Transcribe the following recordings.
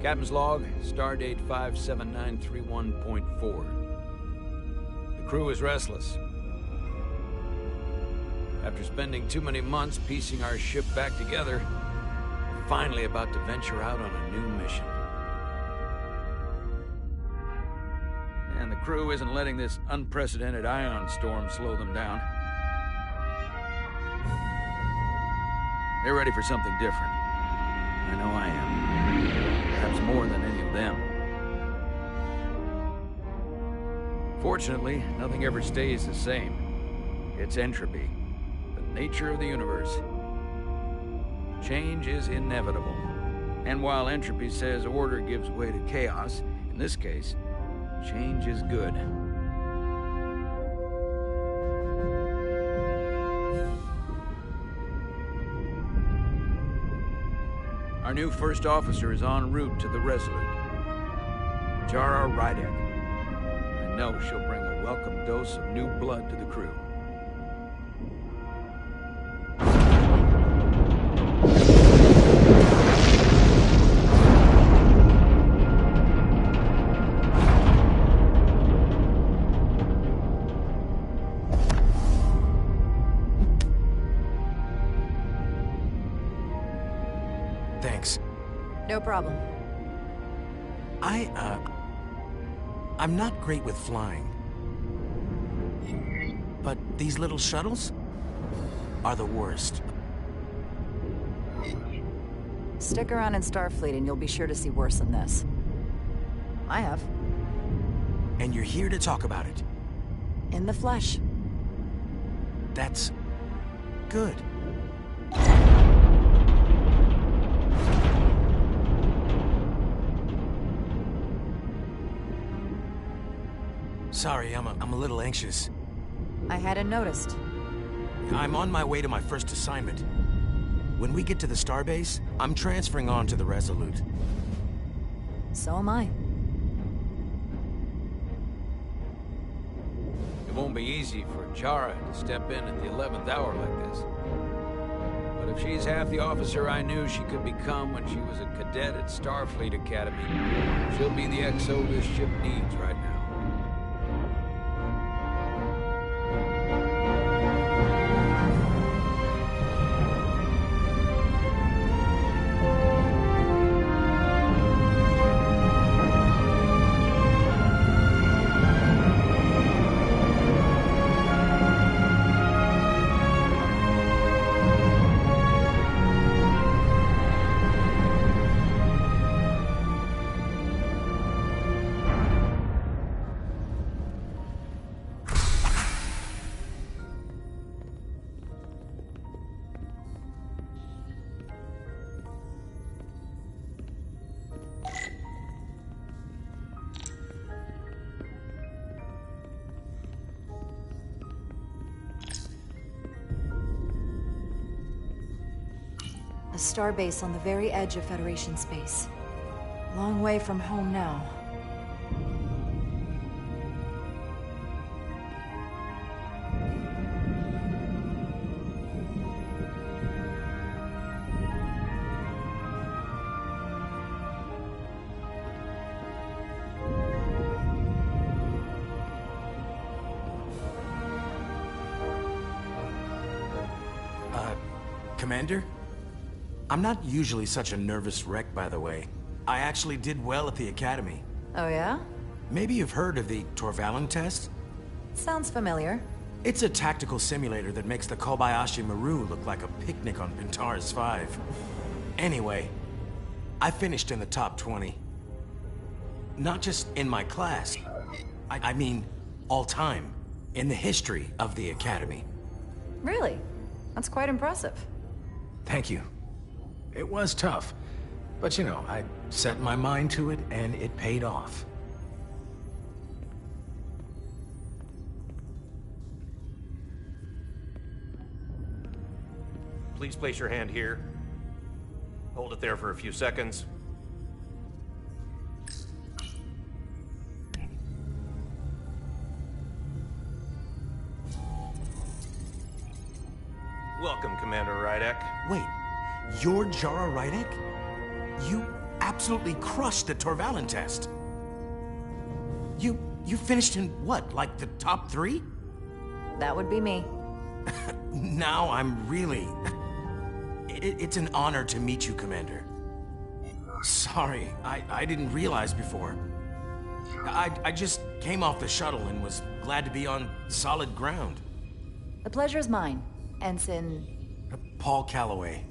Captain's log, stardate 57931.4. The crew is restless. After spending too many months piecing our ship back together, we're finally about to venture out on a new mission. And the crew isn't letting this unprecedented ion storm slow them down. They're ready for something different. I know I am. Perhaps more than any of them. Fortunately, nothing ever stays the same. It's entropy, the nature of the universe. Change is inevitable. And while entropy says order gives way to chaos, in this case, change is good. Our new first officer is en route to the Resolute. Jara Rydek. I know she'll bring a welcome dose of new blood to the crew. Thanks. No problem. I'm not great with flying. But these little shuttles are the worst. Stick around in Starfleet and you'll be sure to see worse than this. I have. And you're here to talk about it. In the flesh. That's good. Sorry, I'm a little anxious. I hadn't noticed. I'm on my way to my first assignment. When we get to the starbase, I'm transferring on to the Resolute. So am I. It won't be easy for Jara to step in at the 11th hour like this. But if she's half the officer I knew she could become when she was a cadet at Starfleet Academy, she'll be the XO this ship needs right now. A starbase on the very edge of Federation space. Long way from home now. Commander? I'm not usually such a nervous wreck, by the way. I actually did well at the Academy. Oh yeah? Maybe you've heard of the Torvaldin test? Sounds familiar. It's a tactical simulator that makes the Kobayashi Maru look like a picnic on Pintaris 5. Anyway, I finished in the top 20. Not just in my class. I mean, all time. In the history of the Academy. Really? That's quite impressive. Thank you. It was tough. But you know, I set my mind to it and it paid off. Please place your hand here. Hold it there for a few seconds. Welcome, Commander Rydek. Wait, you're Jara Rydek? You absolutely crushed the Torvalin test. You finished in what, like the top 3? That would be me. Now I'm really... It's an honor to meet you, Commander. Sorry, I didn't realize before. I just came off the shuttle and was glad to be on solid ground. The pleasure's mine, Ensign. Paul Calloway.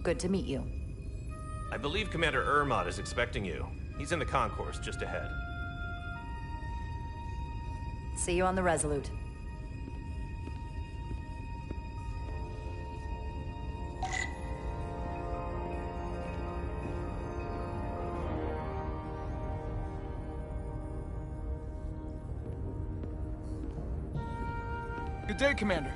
Good to meet you. I believe Commander Ermot is expecting you. He's in the concourse just ahead. See you on the Resolute. Good day, Commander.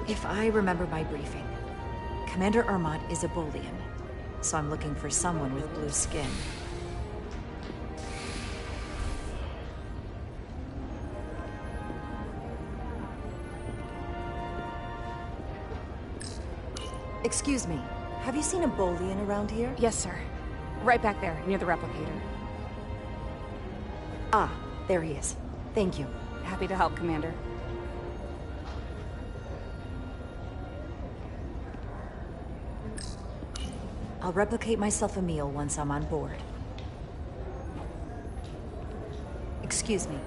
If I remember my briefing, Commander Ermot is a Bolian, so I'm looking for someone with blue skin. Excuse me, have you seen a Bolian around here? Yes, sir. Right back there, near the replicator. Ah, there he is. Thank you. Happy to help, Commander. I'll replicate myself a meal once I'm on board. Excuse me.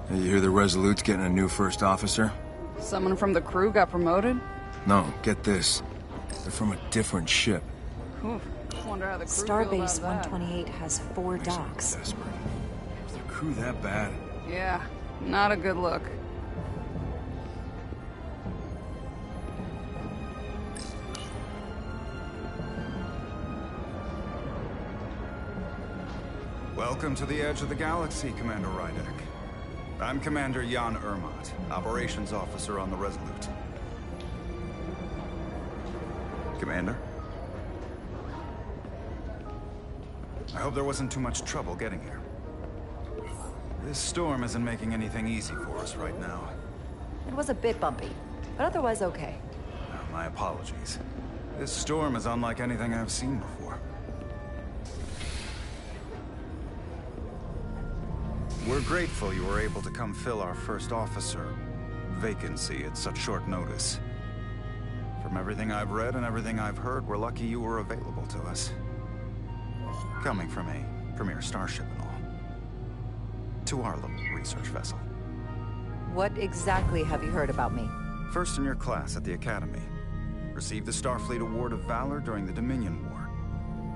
Hey, you hear the Resolute's getting a new first officer? Someone from the crew got promoted? No, get this. They're from a different ship. Oof. Wonder how the crew feel about Starbase that. 128 has 4 Makes me docks. desperate. Was the crew that bad? Yeah, not a good look. Welcome to the edge of the galaxy, Commander Rydek. I'm Commander Jan Ermot, Operations Officer on the Resolute. Commander? I hope there wasn't too much trouble getting here. This storm isn't making anything easy for us right now. It was a bit bumpy, but otherwise okay. My apologies. This storm is unlike anything I've seen before. We're grateful you were able to come fill our first officer vacancy at such short notice. From everything I've read and everything I've heard, we're lucky you were available to us. Coming from a premier starship and all. To our little research vessel. What exactly have you heard about me? First in your class at the Academy. Received the Starfleet Award of Valor during the Dominion War.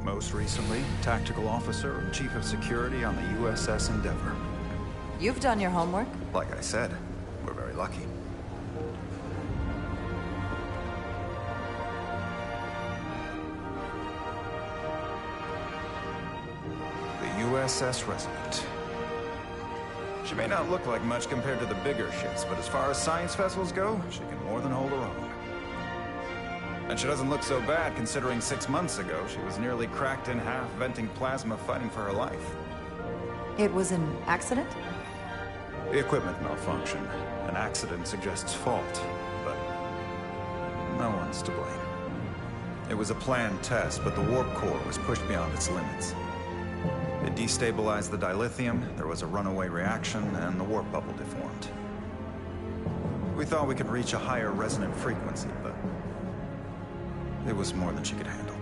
Most recently, Tactical Officer and Chief of Security on the USS Endeavor. You've done your homework. Like I said, we're very lucky. The USS Resurgence. She may not look like much compared to the bigger ships, but as far as science vessels go, she can more than hold her own. And she doesn't look so bad considering 6 months ago she was nearly cracked in half, venting plasma, fighting for her life. It was an accident? The equipment malfunctioned. An accident suggests fault, but no one's to blame. It was a planned test, but the warp core was pushed beyond its limits. It destabilized the dilithium, there was a runaway reaction, and the warp bubble deformed. We thought we could reach a higher resonant frequency, but it was more than she could handle.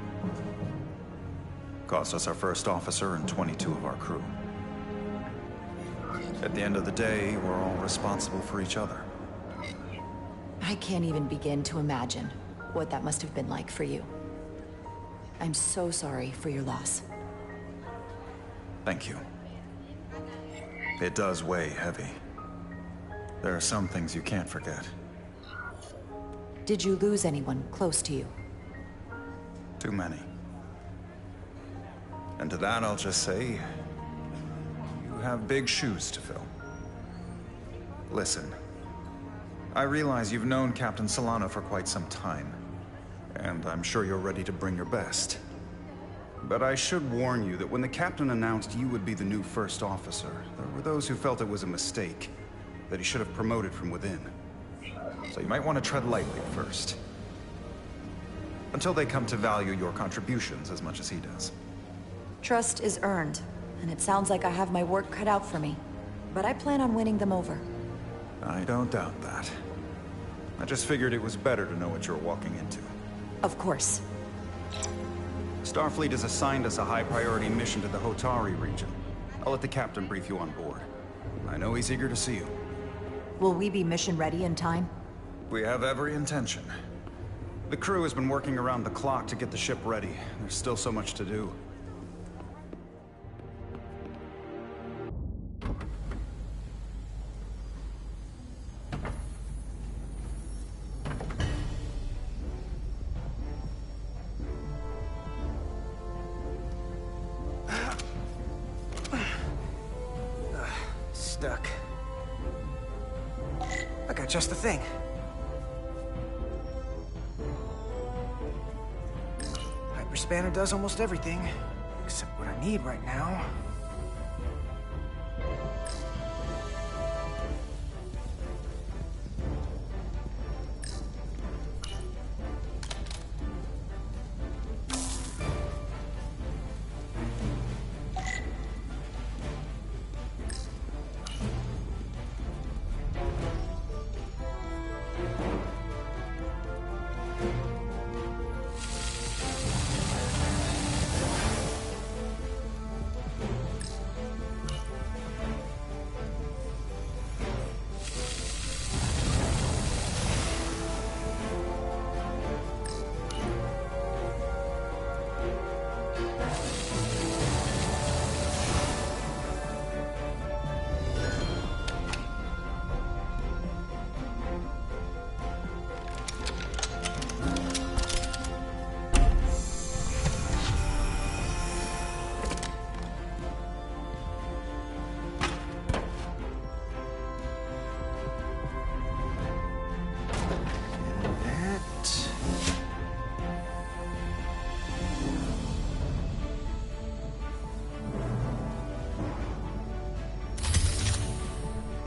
Cost us our first officer and 22 of our crew. At the end of the day, we're all responsible for each other. I can't even begin to imagine what that must have been like for you. I'm so sorry for your loss. Thank you. It does weigh heavy. There are some things you can't forget. Did you lose anyone close to you? Too many. And to that I'll just say, you have big shoes to fill. Listen, I realize you've known Captain Solano for quite some time. And I'm sure you're ready to bring your best. But I should warn you that when the captain announced you would be the new first officer, there were those who felt it was a mistake, that he should have promoted from within. So you might want to tread lightly at first. Until they come to value your contributions as much as he does. Trust is earned, and it sounds like I have my work cut out for me. But I plan on winning them over. I don't doubt that. I just figured it was better to know what you're walking into. Of course. Starfleet has assigned us a high-priority mission to the Hotari region. I'll let the captain brief you on board. I know he's eager to see you. Will we be mission ready in time? We have every intention. The crew has been working around the clock to get the ship ready. There's still so much to do. Stuck. I got just the thing. Hyperspanner does almost everything, except what I need right now.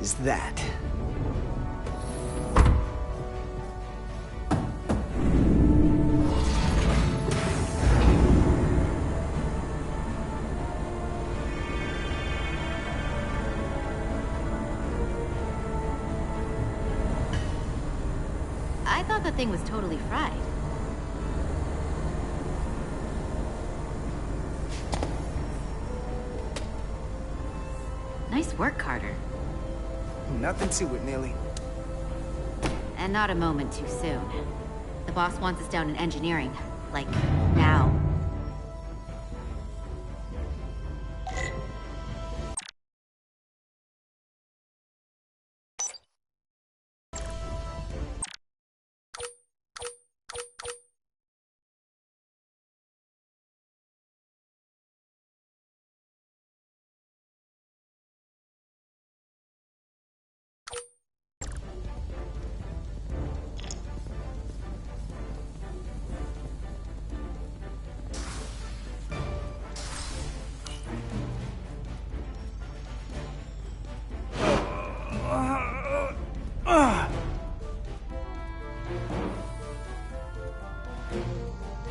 Is that. I thought the thing was totally fried. Nice work, Carter. Nothing to it, Neely. And not a moment too soon. The boss wants us down in engineering. Like, now.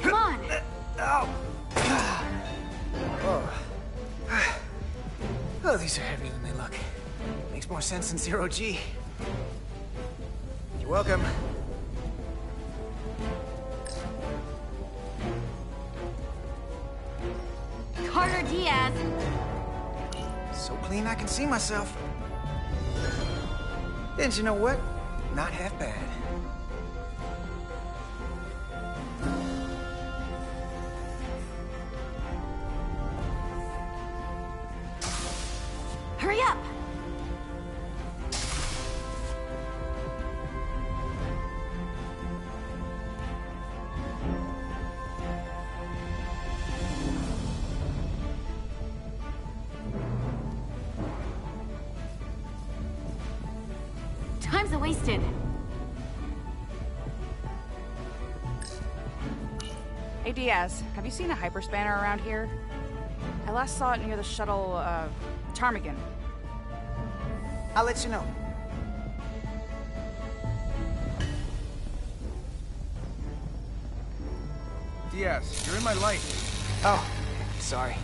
Come on! Oh, these are heavier than they look. Makes more sense than zero G. You're welcome. Carter Diaz! So clean I can see myself. And you know what? Not half bad. Hurry up! Time's a wasted. Hey Diaz, have you seen a hyperspanner around here? I last saw it near the shuttle, Ptarmigan. I'll let you know. Diaz, you're in my light. Oh, sorry.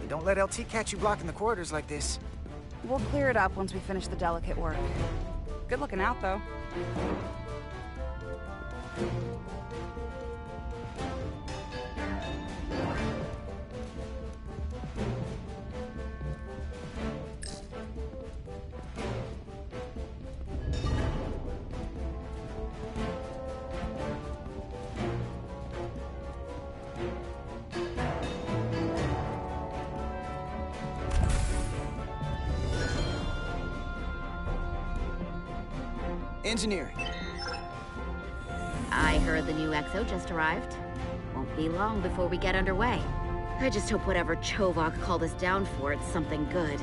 Don't let LT catch you blocking the corridors like this. We'll clear it up once we finish the delicate work. Good looking out, though. Engineering. I heard the new XO just arrived. Won't be long before we get underway. I just hope whatever Chovak called us down for, it's something good.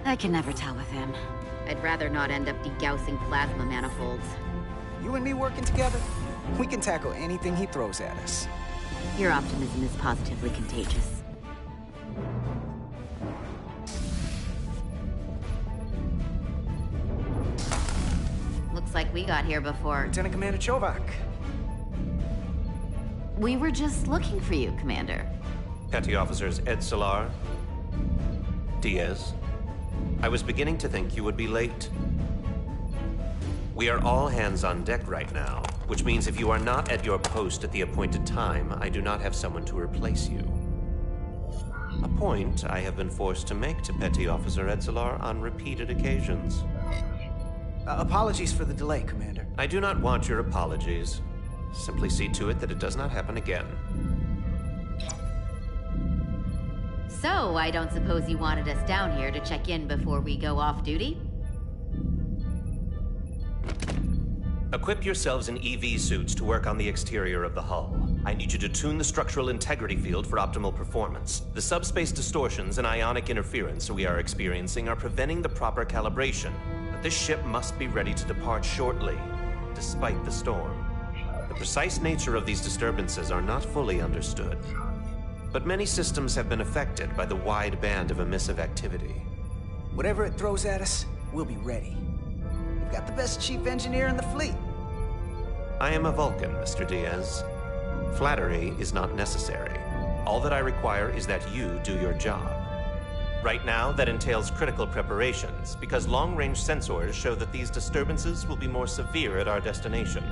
I can never tell with him. I'd rather not end up degaussing plasma manifolds. You and me working together, we can tackle anything he throws at us. Your optimism is positively contagious. Looks like we got here before. Lieutenant Commander Chovak. We were just looking for you, Commander. Petty Officers Edsalar, Diaz. I was beginning to think you would be late. We are all hands on deck right now, which means if you are not at your post at the appointed time, I do not have someone to replace you. A point I have been forced to make to Petty Officer Edsalar on repeated occasions. Apologies for the delay, Commander. I do not want your apologies. Simply see to it that it does not happen again. So, I don't suppose you wanted us down here to check in before we go off duty? Equip yourselves in EV suits to work on the exterior of the hull. I need you to tune the structural integrity field for optimal performance. The subspace distortions and ionic interference we are experiencing are preventing the proper calibration. But this ship must be ready to depart shortly, despite the storm. The precise nature of these disturbances are not fully understood. But many systems have been affected by the wide band of emissive activity. Whatever it throws at us, we'll be ready. We've got the best chief engineer in the fleet. I am a Vulcan, Mr. Diaz. Flattery is not necessary. All that I require is that you do your job. Right now, that entails critical preparations, because long-range sensors show that these disturbances will be more severe at our destination,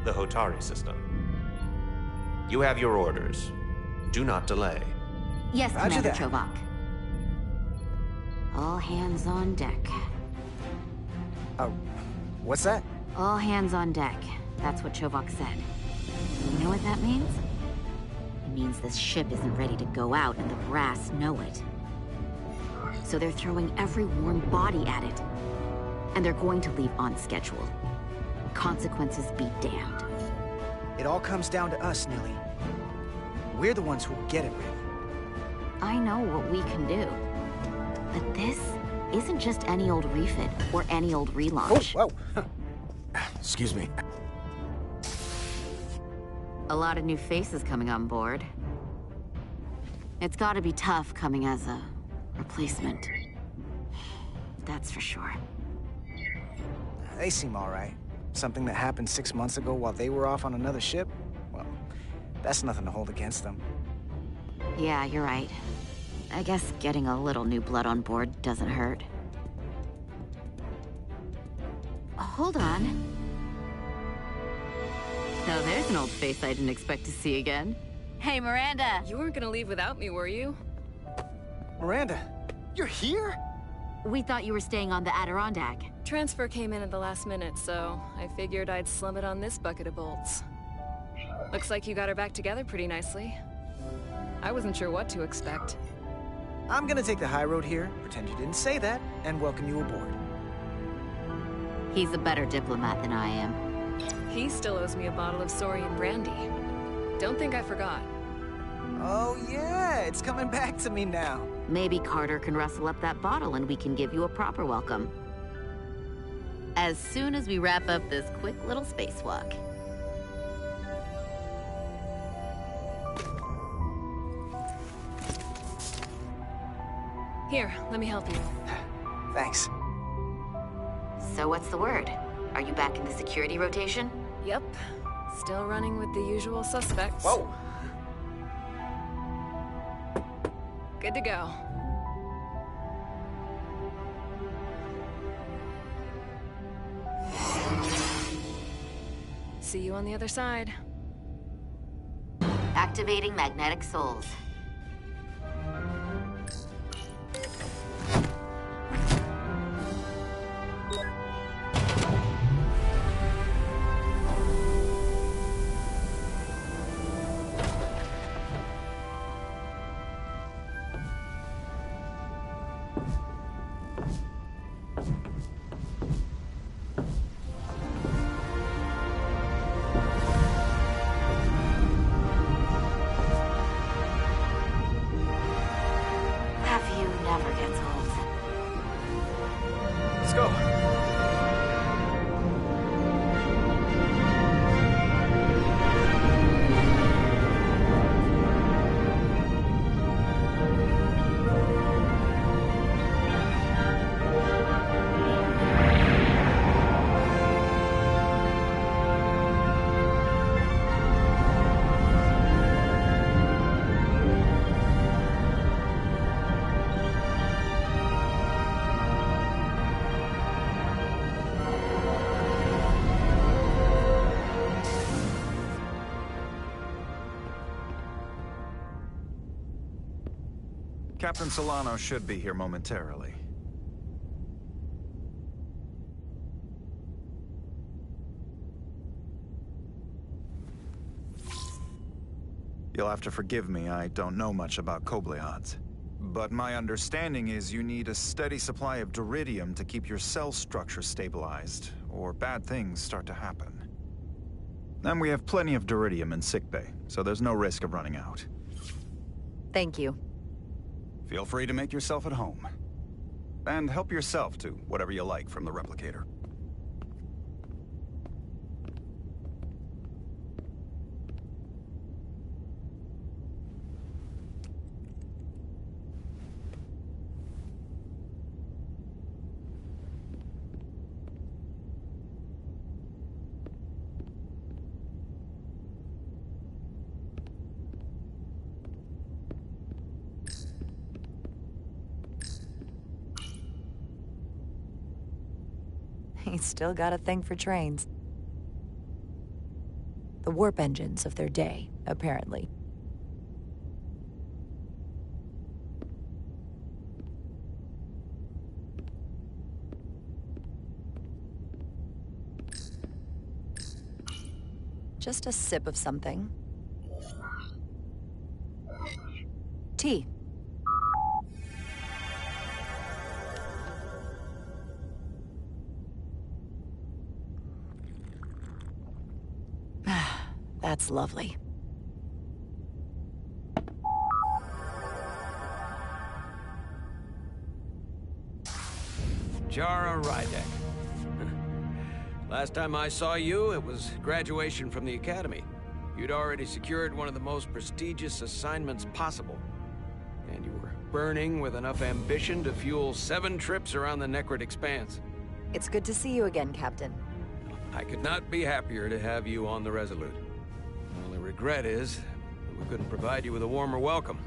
the Hotari system. You have your orders. Do not delay. Yes, Roger Commander that. Chovak. All hands on deck. What's that? All hands on deck. That's what Chovak said. You know what that means? It means this ship isn't ready to go out, and the brass know it. So they're throwing every warm body at it. And they're going to leave on schedule. Consequences be damned. It all comes down to us, Nelly. We're the ones who'll get it ready. I know what we can do. But this isn't just any old refit or any old relaunch. Whoa! Excuse me. A lot of new faces coming on board. It's gotta be tough coming as a replacement. That's for sure. They seem all right. Something that happened 6 months ago while they were off on another ship? Well, that's nothing to hold against them. Yeah, you're right. I guess getting a little new blood on board doesn't hurt. Hold on. Oh, there's an old face I didn't expect to see again. Hey, Miranda! You weren't gonna leave without me, were you? Miranda, you're here? We thought you were staying on the Adirondack. Transfer came in at the last minute, so I figured I'd slum it on this bucket of bolts. Looks like you got her back together pretty nicely. I wasn't sure what to expect. I'm gonna take the high road here, pretend you didn't say that, and welcome you aboard. He's a better diplomat than I am. He still owes me a bottle of Saurian brandy. Don't think I forgot. Oh yeah, it's coming back to me now. Maybe Carter can rustle up that bottle and we can give you a proper welcome. As soon as we wrap up this quick little spacewalk. Here, let me help you. Thanks. So what's the word? Are you back in the security rotation? Yep. Still running with the usual suspects. Whoa! Good to go. See you on the other side. Activating magnetic souls. Go. Captain Solano should be here momentarily. You'll have to forgive me, I don't know much about Kobleods. But my understanding is you need a steady supply of duridium to keep your cell structure stabilized, or bad things start to happen. And we have plenty of duridium in sickbay, so there's no risk of running out. Thank you. Feel free to make yourself at home. And help yourself to whatever you like from the replicator. He's still got a thing for trains. The warp engines of their day, apparently. Just a sip of something. Tea. That's lovely. Jara Rydek. Last time I saw you, it was graduation from the Academy. You'd already secured one of the most prestigious assignments possible. And you were burning with enough ambition to fuel 7 trips around the Necrid Expanse. It's good to see you again, Captain. I could not be happier to have you on the Resolute. The only regret is that we couldn't provide you with a warmer welcome.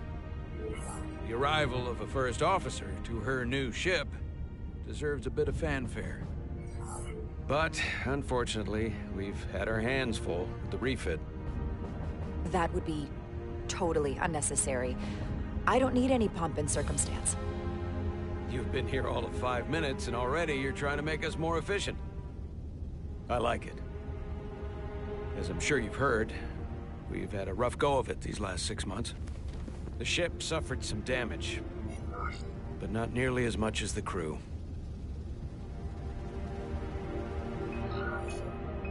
The arrival of a first officer to her new ship deserves a bit of fanfare. But, unfortunately, we've had our hands full with the refit. That would be totally unnecessary. I don't need any pomp and circumstance. You've been here all of 5 minutes, and already you're trying to make us more efficient. I like it. As I'm sure you've heard, we've had a rough go of it these last 6 months. The ship suffered some damage, but not nearly as much as the crew.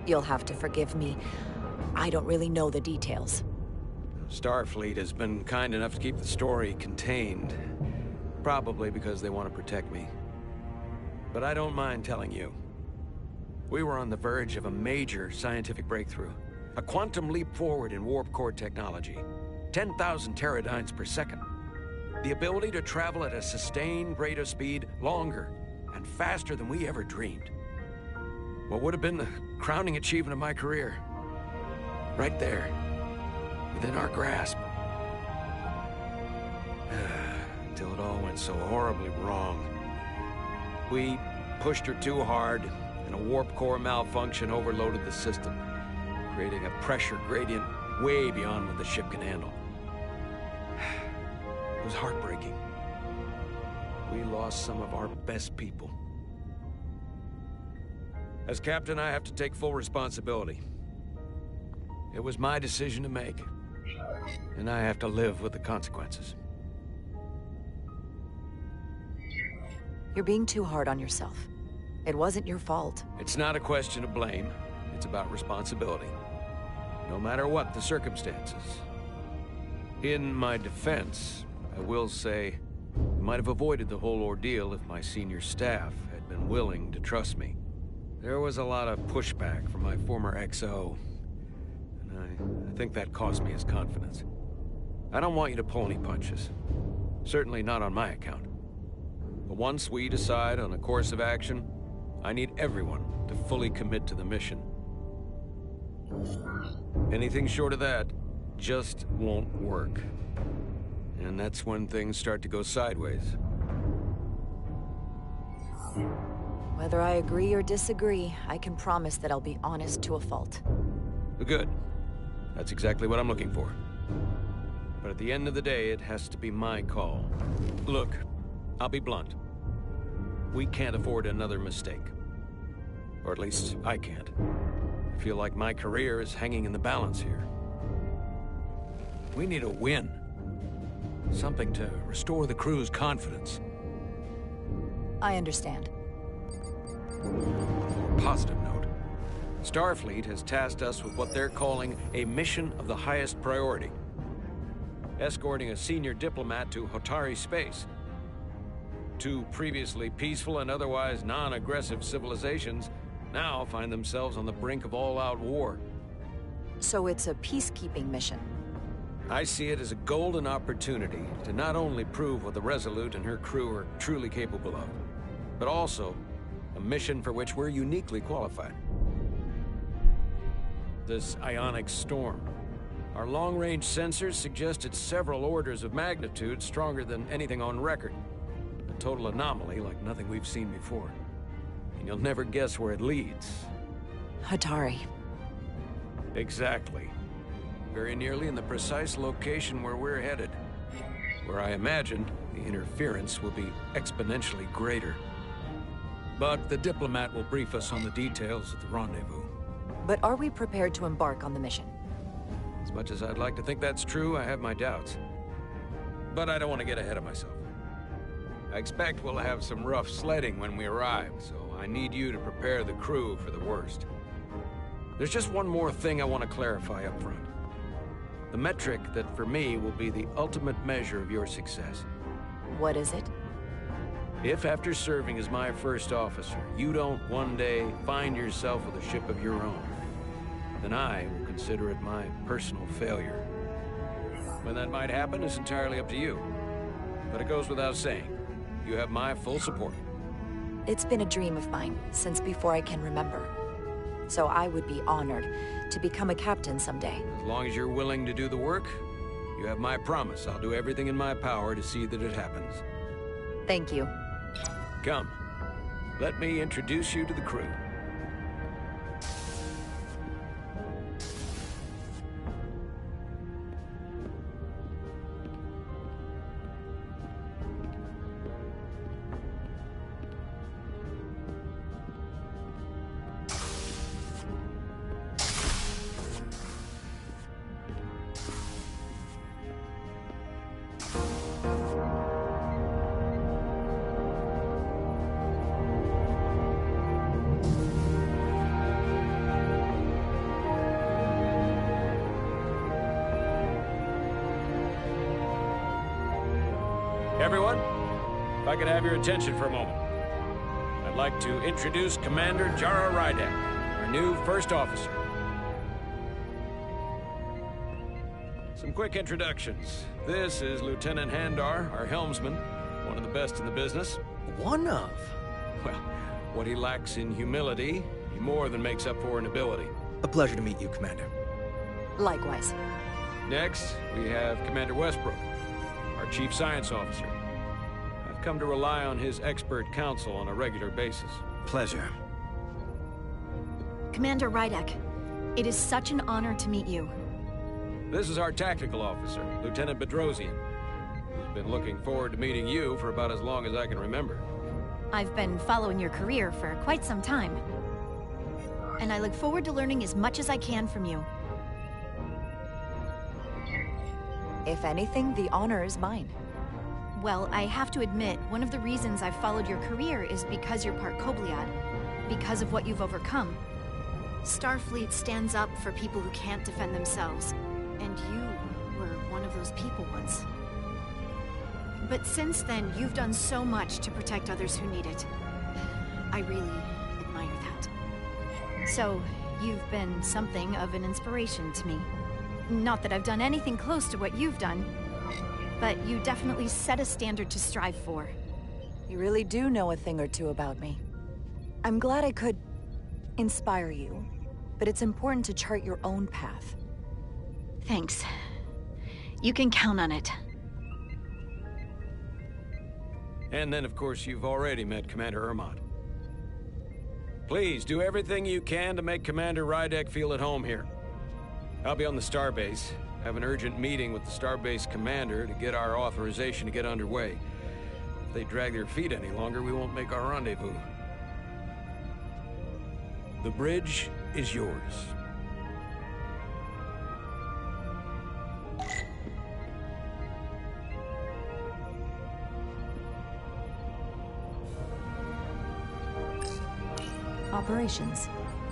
You'll have to forgive me. I don't really know the details. Starfleet has been kind enough to keep the story contained. Probably because they want to protect me. But I don't mind telling you. We were on the verge of a major scientific breakthrough. A quantum leap forward in warp core technology. 10,000 teradynes per second. The ability to travel at a sustained rate of speed longer and faster than we ever dreamed. What would have been the crowning achievement of my career. Right there. Within our grasp. Until it all went so horribly wrong. We pushed her too hard, and a warp core malfunction overloaded the system, creating a pressure gradient way beyond what the ship can handle. It was heartbreaking. We lost some of our best people. As captain, I have to take full responsibility. It was my decision to make, and I have to live with the consequences. You're being too hard on yourself. It wasn't your fault. It's not a question of blame. It's about responsibility. No matter what the circumstances. In my defense, I will say, I might have avoided the whole ordeal if my senior staff had been willing to trust me. There was a lot of pushback from my former XO, and I think that cost me his confidence. I don't want you to pull any punches. Certainly not on my account. But once we decide on a course of action, I need everyone to fully commit to the mission. Anything short of that just won't work. And that's when things start to go sideways. Whether I agree or disagree, I can promise that I'll be honest to a fault. Good. That's exactly what I'm looking for. But at the end of the day, it has to be my call. Look, I'll be blunt. We can't afford another mistake. Or at least, I can't. I feel like my career is hanging in the balance here. We need a win. Something to restore the crew's confidence. I understand. On a more positive note, Starfleet has tasked us with what they're calling a mission of the highest priority. Escorting a senior diplomat to Hotari space. Two previously peaceful and otherwise non-aggressive civilizations now find themselves on the brink of all-out war. So it's a peacekeeping mission. I see it as a golden opportunity to not only prove what the Resolute and her crew are truly capable of, but also a mission for which we're uniquely qualified. This ionic storm. Our long-range sensors suggest it's several orders of magnitude stronger than anything on record. A total anomaly like nothing we've seen before. And you'll never guess where it leads. Hotari. Exactly. Very nearly in the precise location where we're headed. Where I imagine the interference will be exponentially greater. But the diplomat will brief us on the details of the rendezvous. But are we prepared to embark on the mission? As much as I'd like to think that's true, I have my doubts. But I don't want to get ahead of myself. I expect we'll have some rough sledding when we arrive, so I need you to prepare the crew for the worst. There's just one more thing I want to clarify up front. The metric that for me will be the ultimate measure of your success. What is it? If after serving as my first officer, you don't one day find yourself with a ship of your own, then I will consider it my personal failure. When that might happen is entirely up to you. But it goes without saying, you have my full support. It's been a dream of mine since before I can remember. So I would be honored to become a captain someday. As long as you're willing to do the work, you have my promise. I'll do everything in my power to see that it happens. Thank you. Come, let me introduce you to the crew. Everyone, if I could have your attention for a moment. I'd like to introduce Commander Jara Rydek, our new first officer. Some quick introductions. This is Lieutenant Handar, our helmsman, one of the best in the business. One of? Well, what he lacks in humility, he more than makes up for in ability. A pleasure to meet you, Commander. Likewise. Next, we have Commander Westbrook, our Chief Science Officer. I've come to rely on his expert counsel on a regular basis. Pleasure. Commander Rydek, it is such an honor to meet you. This is our tactical officer, Lieutenant Bedrosian, who's been looking forward to meeting you for about as long as I can remember. I've been following your career for quite some time, and I look forward to learning as much as I can from you. If anything, the honor is mine. Well, I have to admit, one of the reasons I've followed your career is because you're part Kobliad, because of what you've overcome. Starfleet stands up for people who can't defend themselves, and you were one of those people once. But since then, you've done so much to protect others who need it. I really admire that. So, you've been something of an inspiration to me. Not that I've done anything close to what you've done, but you definitely set a standard to strive for. You really do know a thing or two about me. I'm glad I could inspire you, but it's important to chart your own path. Thanks. You can count on it. And then, of course, you've already met Commander Ermont. Please, do everything you can to make Commander Rydek feel at home here. I'll be on the starbase. I have an urgent meeting with the starbase commander to get our authorization to get underway. If they drag their feet any longer, we won't make our rendezvous. The bridge is yours. Operations,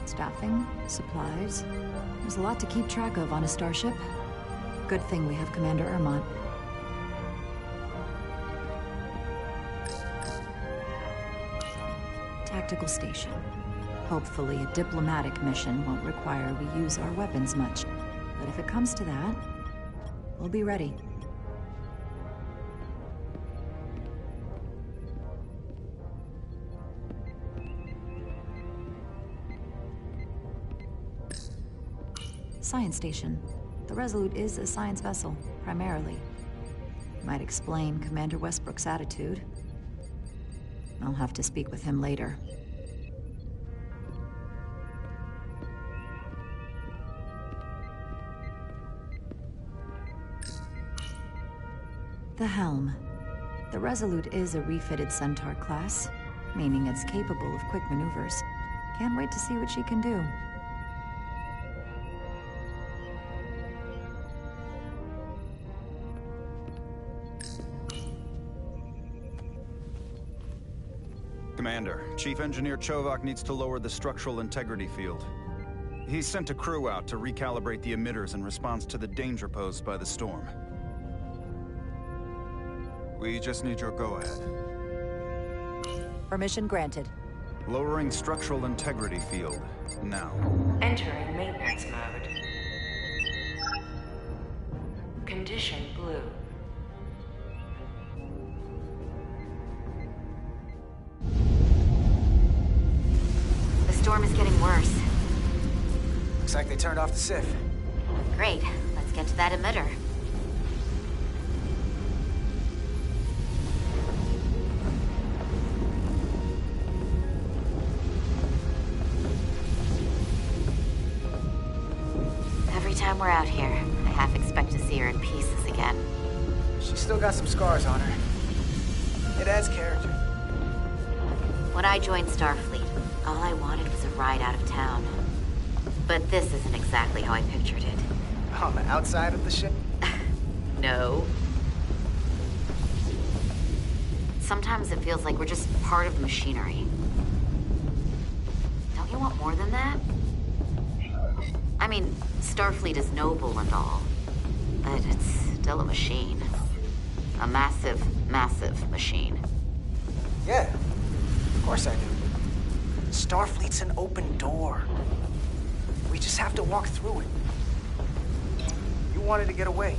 staffing, supplies. There's a lot to keep track of on a starship. Good thing we have Commander Ermont. Tactical station. Hopefully a diplomatic mission won't require we use our weapons much. But if it comes to that, we'll be ready. Science station. The Resolute is a science vessel, primarily. Might explain Commander Westbrook's attitude. I'll have to speak with him later. The helm. The Resolute is a refitted Centaur class, meaning it's capable of quick maneuvers. Can't wait to see what she can do. Commander, Chief Engineer Chovak needs to lower the structural integrity field. He's sent a crew out to recalibrate the emitters in response to the danger posed by the storm. We just need your go-ahead. Permission granted. Lowering structural integrity field, now. Entering maintenance mode. Condition blue. The storm is getting worse. Looks like they turned off the SIF. Great. Let's get to that emitter. Every time we're out here, I half expect to see her in pieces again. She's still got some scars on her. It adds character. When I joined Starfleet, all I wanted was a ride out of town. But this isn't exactly how I pictured it. On the outside of the ship? No. Sometimes it feels like we're just part of the machinery. Don't you want more than that? I mean, Starfleet is noble and all, but it's still a machine. A massive, massive machine. Yeah, of course I do. Starfleet's an open door. We just have to walk through it. You wanted to get away.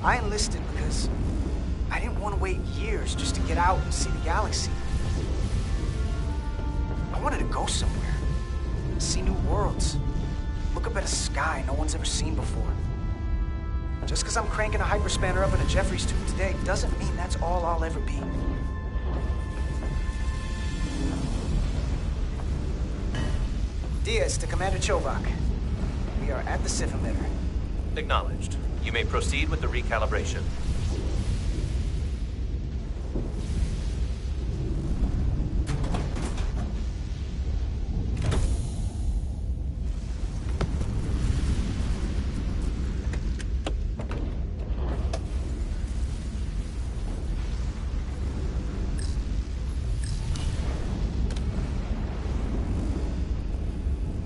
I enlisted because I didn't want to wait years just to get out and see the galaxy. I wanted to go somewhere. See new worlds. Look up at a sky no one's ever seen before. Just because I'm cranking a hyperspanner up in a Jeffries tube today doesn't mean that's all I'll ever be. Diaz to Commander Chovak. We are at the Sif emitter. Acknowledged. You may proceed with the recalibration.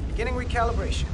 Beginning recalibration.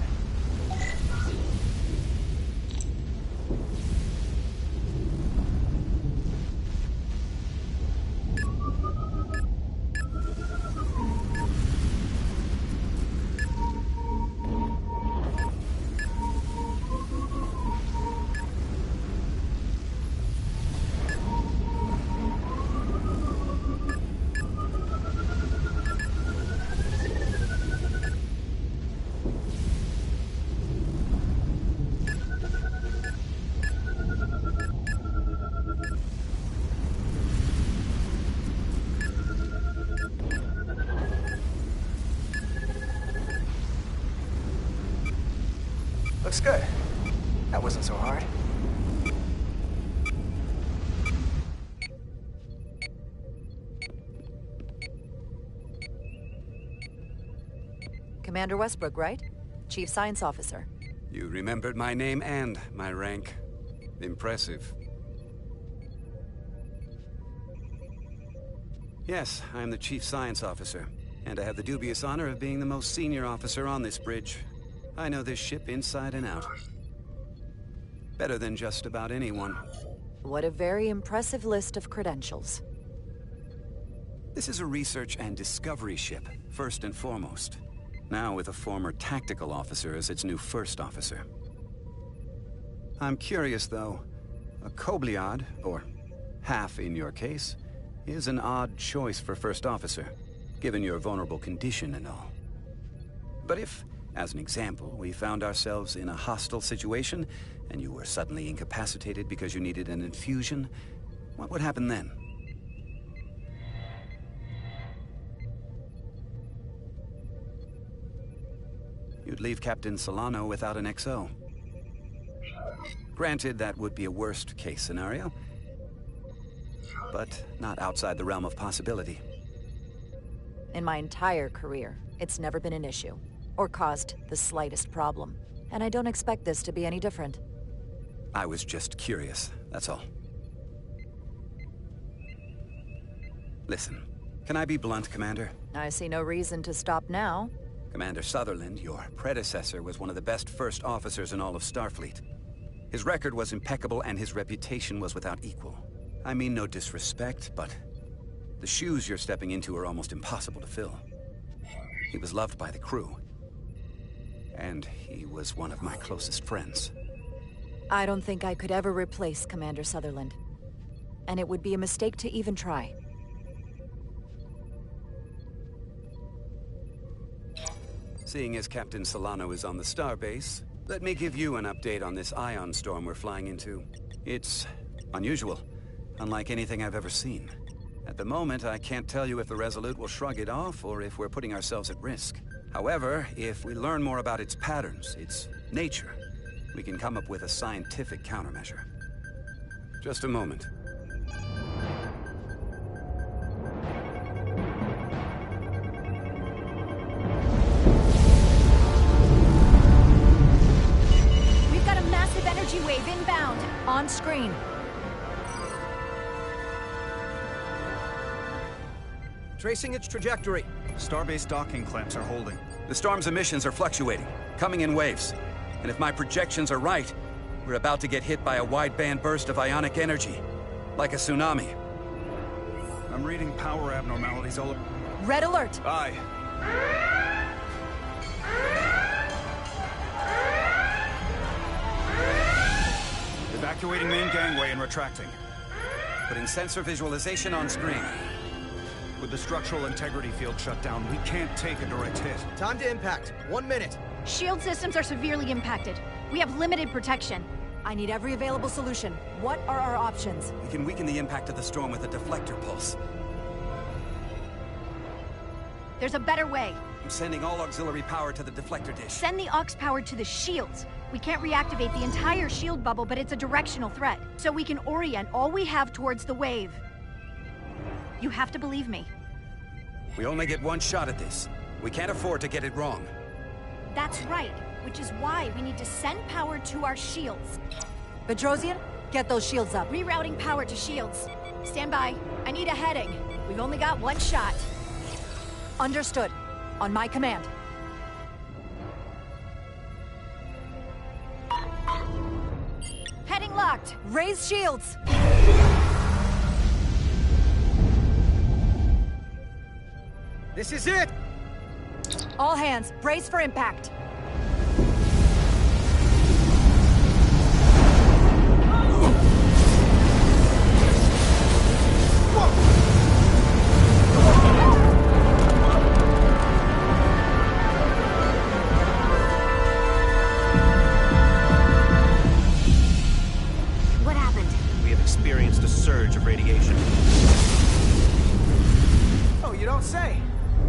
Looks good. That wasn't so hard. Commander Westbrook, right? Chief Science Officer. You remembered my name and my rank. Impressive. Yes, I'm the Chief Science Officer, and I have the dubious honor of being the most senior officer on this bridge. I know this ship inside and out. Better than just about anyone. What a very impressive list of credentials. This is a research and discovery ship, first and foremost. Now with a former tactical officer as its new first officer. I'm curious, though. A Kobliad, or half in your case, is an odd choice for first officer, given your vulnerable condition and all. But if, as an example, we found ourselves in a hostile situation, and you were suddenly incapacitated because you needed an infusion, what would happen then? You'd leave Captain Solano without an XO. Granted, that would be a worst-case scenario, but not outside the realm of possibility. In my entire career, it's never been an issue, or caused the slightest problem. And I don't expect this to be any different. I was just curious, that's all. Listen, can I be blunt, Commander? I see no reason to stop now. Commander Sutherland, your predecessor, was one of the best first officers in all of Starfleet. His record was impeccable and his reputation was without equal. I mean no disrespect, but the shoes you're stepping into are almost impossible to fill. He was loved by the crew. And he was one of my closest friends. I don't think I could ever replace Commander Sutherland. And it would be a mistake to even try. Seeing as Captain Solano is on the starbase, let me give you an update on this ion storm we're flying into. It's unusual, unlike anything I've ever seen. At the moment, I can't tell you if the Resolute will shrug it off or if we're putting ourselves at risk. However, if we learn more about its patterns, its nature, we can come up with a scientific countermeasure. Just a moment. We've got a massive energy wave inbound. On screen. Tracing its trajectory. Starbase docking clamps are holding. The storm's emissions are fluctuating, coming in waves. And if my projections are right, We're about to get hit by a wideband burst of ionic energy. Like a tsunami. I'm reading power abnormalities all... Red alert! Aye. Evacuating main gangway and retracting. Putting sensor visualization on screen. With the structural integrity field shut down, we can't take a direct hit. Time to impact. 1 minute. Shield systems are severely impacted. We have limited protection. I need every available solution. What are our options? We can weaken the impact of the storm with a deflector pulse. There's a better way. I'm sending all auxiliary power to the deflector dish. Send the aux power to the shields. We can't reactivate the entire shield bubble, but it's a directional threat. So we can orient all we have towards the wave. You have to believe me. We only get one shot at this. We can't afford to get it wrong. That's right, which is why we need to send power to our shields. Bedrosian, get those shields up. Rerouting power to shields. Stand by. I need a heading. We've only got one shot. Understood. On my command. Heading locked. Raise shields. This is it! All hands, brace for impact. What happened? We have experienced a surge of radiation. Oh, you don't say.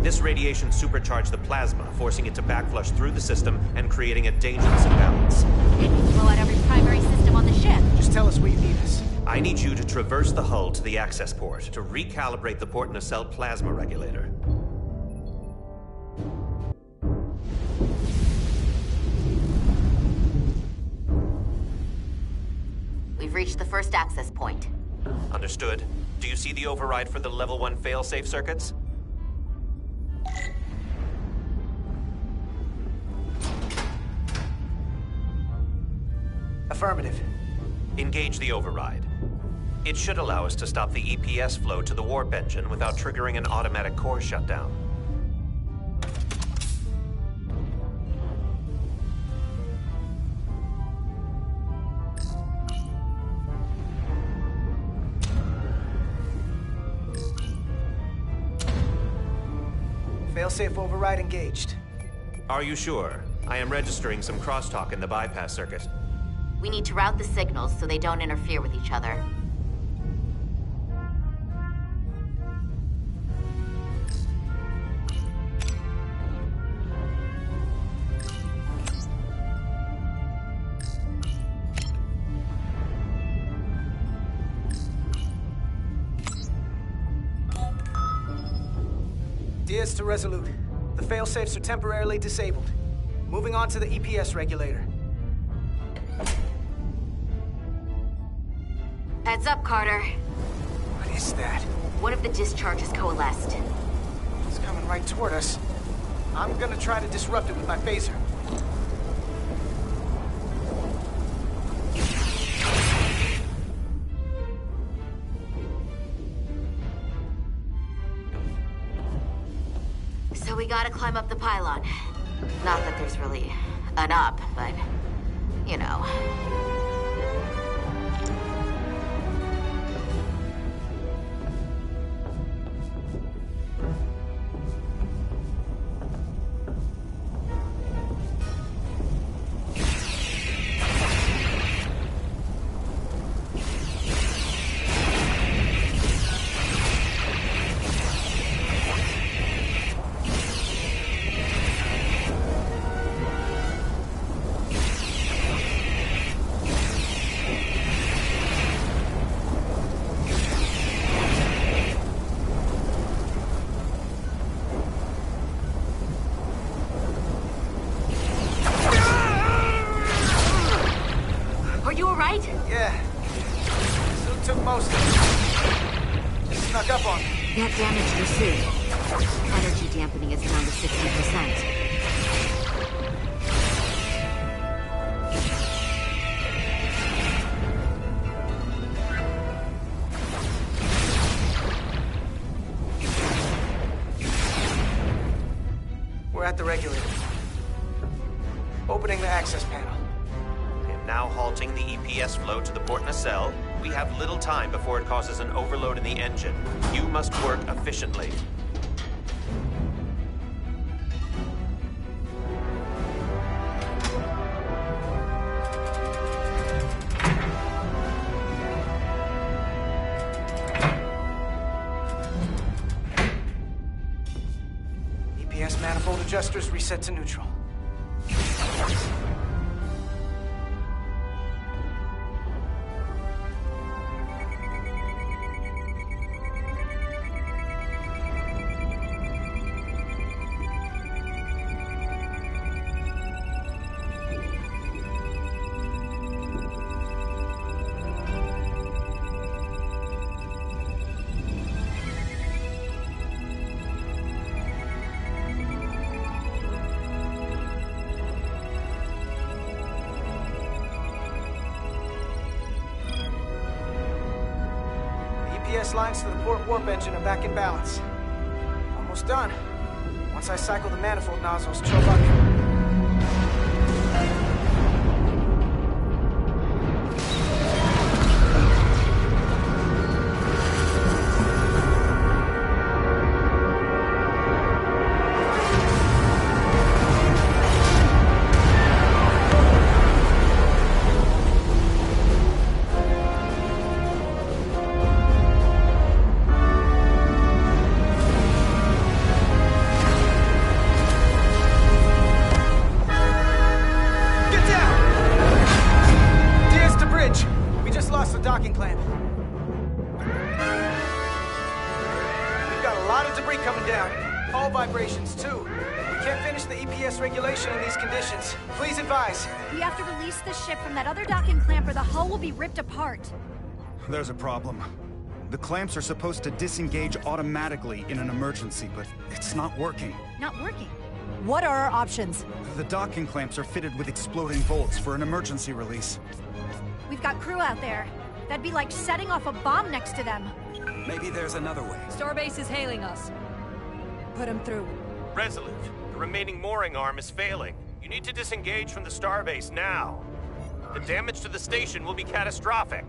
This radiation supercharged the plasma, forcing it to backflush through the system and creating a dangerous imbalance. Can you blow out every primary system on the ship? Just tell us where you need us. I need you to traverse the hull to the access port to recalibrate the port nacelle plasma regulator. We've reached the first access point. Understood. Do you see the override for the level 1 failsafe circuits? Affirmative. Engage the override. It should allow us to stop the EPS flow to the warp engine without triggering an automatic core shutdown. Failsafe override engaged. Are you sure? I am registering some crosstalk in the bypass circuit. We need to route the signals so they don't interfere with each other. Diaz to Resolute. The failsafes are temporarily disabled. Moving on to the EPS regulator. Heads up, Carter. What is that? One of the discharges coalesced. It's coming right toward us. I'm gonna try to disrupt it with my phaser. So we gotta climb up the pylon. Not that there's really an up, but, you know. That damaged your suit. Energy dampening is down to 60%. Opening the access panel. I am now halting the EPS flow to the port nacelle. We have little time before it causes an overload in the engine. You must work efficiently. EPS manifold adjusters reset to neutral. EPS lines to the port warp engine are back in balance. Almost done. Once I cycle the manifold nozzles, Chobak... docking clamp. We've got a lot of debris coming down. Hull vibrations, too. We can't finish the EPS regulation in these conditions. Please advise. We have to release the ship from that other docking clamp or the hull will be ripped apart. There's a problem. The clamps are supposed to disengage automatically in an emergency, but it's not working. Not working? What are our options? The docking clamps are fitted with exploding bolts for an emergency release. We've got crew out there. That'd be like setting off a bomb next to them. Maybe there's another way. Starbase is hailing us. Put him through. Resolute, the remaining mooring arm is failing. You need to disengage from the starbase now. The damage to the station will be catastrophic.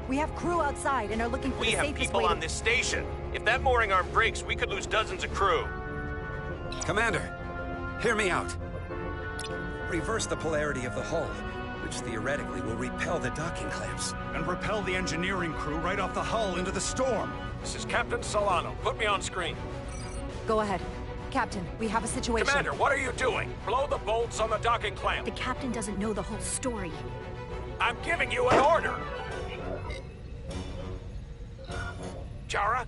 We have crew outside and are looking for the safest way to... We have people on this station. If that mooring arm breaks, we could lose dozens of crew. Commander, hear me out. Reverse the polarity of the hull, which theoretically will repel the docking clamps. And repel the engineering crew right off the hull into the storm. This is Captain Solano. Put me on screen. Go ahead. Captain, we have a situation. Commander, what are you doing? Blow the bolts on the docking clamp. The captain doesn't know the whole story. I'm giving you an order. Jara?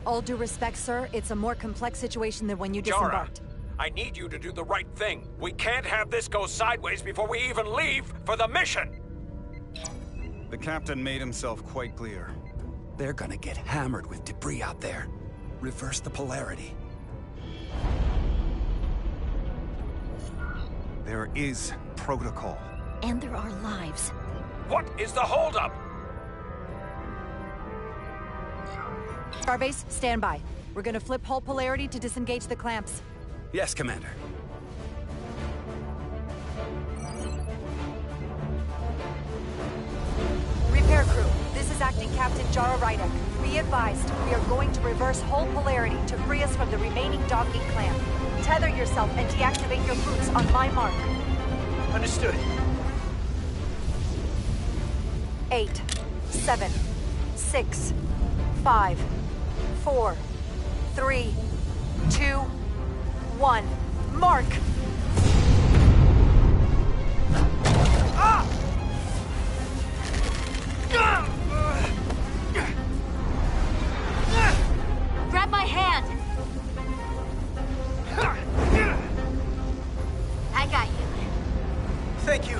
All due respect, sir, it's a more complex situation than when you disembarked. Jara, I need you to do the right thing. We can't have this go sideways before we even leave for the mission. The captain made himself quite clear. They're gonna get hammered with debris out there. Reverse the polarity. There is protocol. And there are lives. What is the holdup? Starbase, stand by. We're gonna flip hull polarity to disengage the clamps. Yes, Commander. Repair crew, this is Acting Captain Jara Rydek. Be advised, we are going to reverse hull polarity to free us from the remaining docking clamp. Tether yourself and deactivate your boots on my mark. Understood. 8, 7, 6, 5, 4, 3, 2, 1. Mark! Ah! Grab my hand! I got you. Thank you.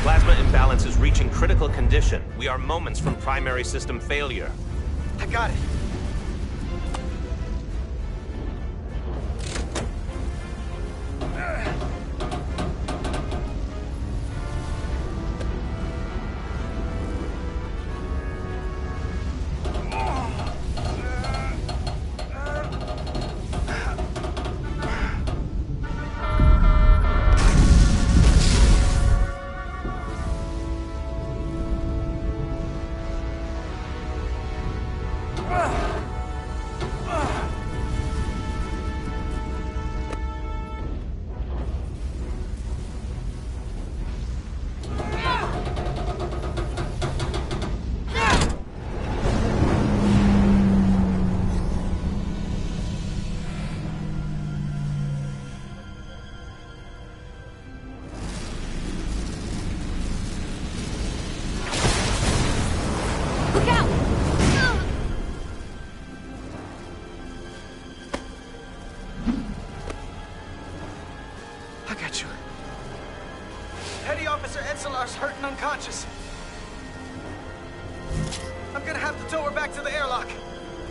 Plasma imbalance is reaching critical condition. We are moments from primary system failure. I got it. I got you. Petty Officer Etzelar's hurt and unconscious. I'm gonna have to tow her back to the airlock.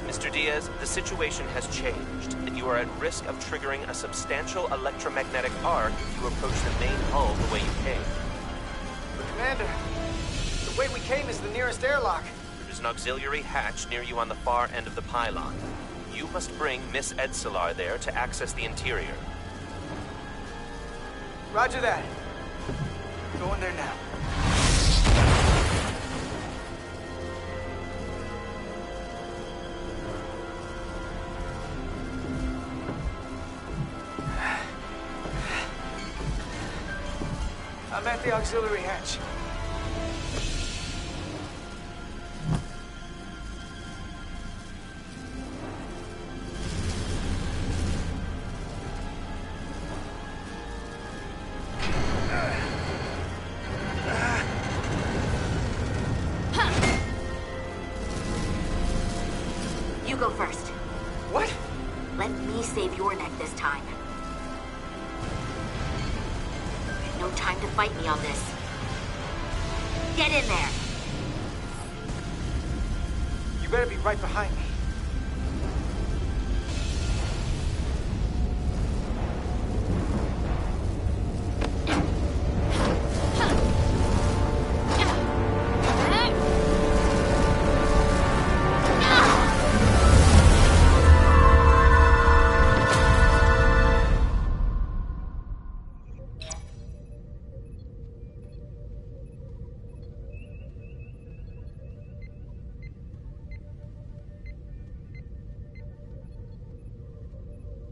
Mr. Diaz, the situation has changed, and you are at risk of triggering a substantial electromagnetic arc if you approach the main hull the way you came. But Commander, the way we came is the nearest airlock. There is an auxiliary hatch near you on the far end of the pylon. You must bring Miss Etzelar there to access the interior. Roger that. Going there now. I'm at the auxiliary hatch. You go first. What? Let me save your neck this time. No time to fight me on this. Get in there! You better be right behind me.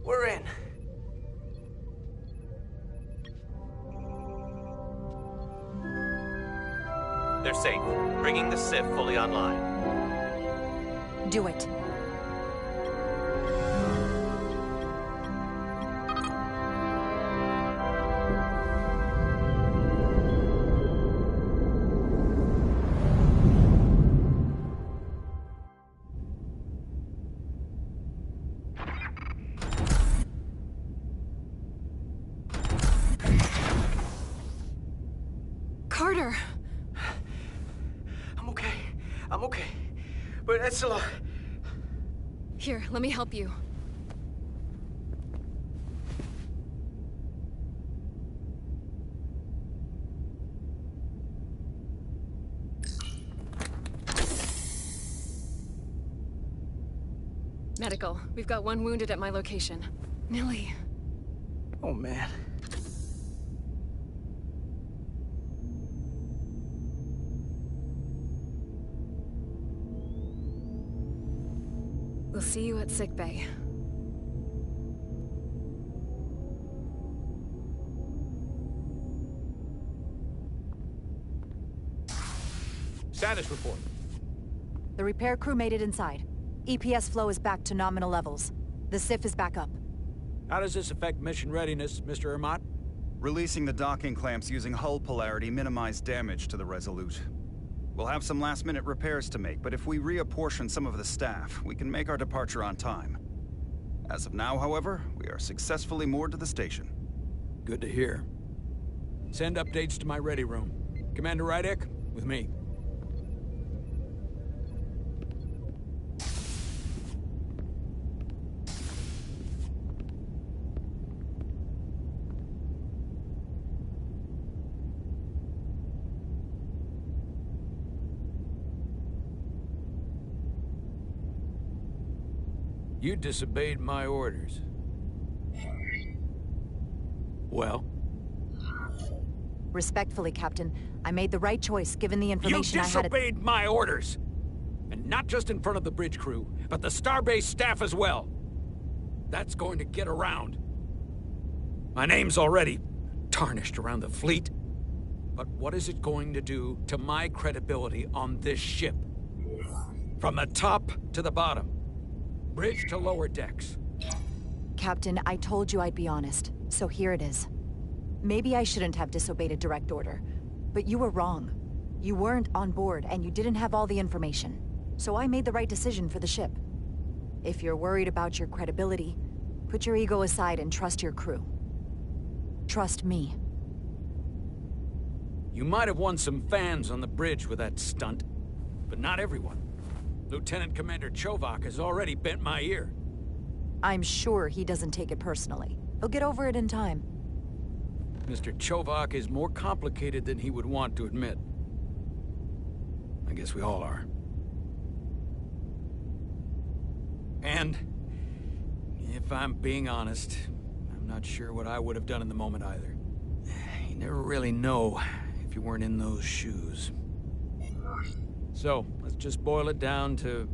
We're in. They're safe, bringing the SIF fully online. Do it. Carter! I'm okay. But Etzelar... Here, let me help you. Medical. We've got one wounded at my location. Millie. Oh, man. We'll see you at sickbay. Status report. The repair crew made it inside. EPS flow is back to nominal levels. The SIF is back up. How does this affect mission readiness, Mr. Ermont? Releasing the docking clamps using hull polarity minimized damage to the Resolute. We'll have some last-minute repairs to make, but if we reapportion some of the staff, we can make our departure on time. As of now, however, we are successfully moored to the station. Good to hear. Send updates to my ready room. Commander Rydek, with me. You disobeyed my orders. Well? Respectfully, Captain, I made the right choice given the information I had. You disobeyed my orders! And not just in front of the bridge crew, but the Starbase staff as well. That's going to get around. My name's already tarnished around the fleet. But what is it going to do to my credibility on this ship? From the top to the bottom. Bridge to lower decks. Captain, I told you I'd be honest, so here it is. Maybe I shouldn't have disobeyed a direct order, but you were wrong. You weren't on board, and you didn't have all the information. So I made the right decision for the ship. If you're worried about your credibility, put your ego aside and trust your crew. trust me. You might have won some fans on the bridge with that stunt, but not everyone. Lieutenant Commander Chovak has already bent my ear. I'm sure he doesn't take it personally. He'll get over it in time. Mr. Chovak is more complicated than he would want to admit. I guess we all are. And, if I'm being honest, I'm not sure what I would have done in the moment either. You never really know if you weren't in those shoes. So, let's just boil it down to,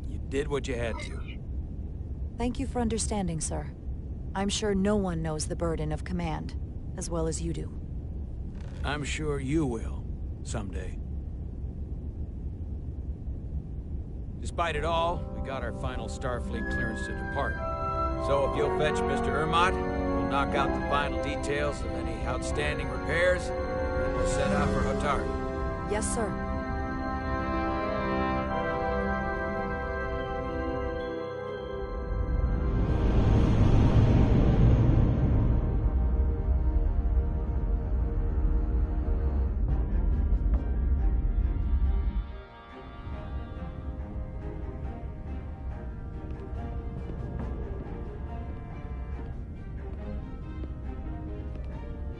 you did what you had to. Thank you for understanding, sir. I'm sure no one knows the burden of command as well as you do. I'm sure you will, someday. Despite it all, we got our final Starfleet clearance to depart. So if you'll fetch Mr. Ermot, we'll knock out the final details of any outstanding repairs, and we'll set out for Hotari. Yes, sir.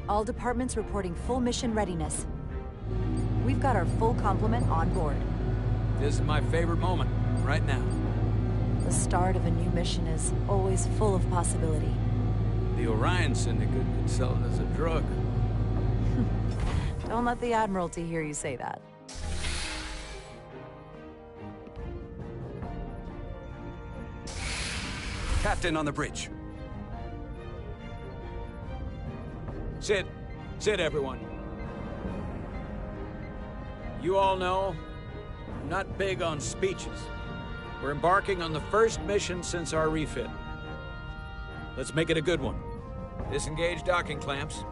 All departments reporting full mission readiness. We've got our full complement on board. This is my favorite moment, right now. The start of a new mission is always full of possibility. The Orion Syndicate could sell it as a drug. Don't let the Admiralty hear you say that. Captain on the bridge. Sit. Sit, everyone. You all know, I'm not big on speeches. We're embarking on the first mission since our refit. Let's make it a good one. Disengage docking clamps.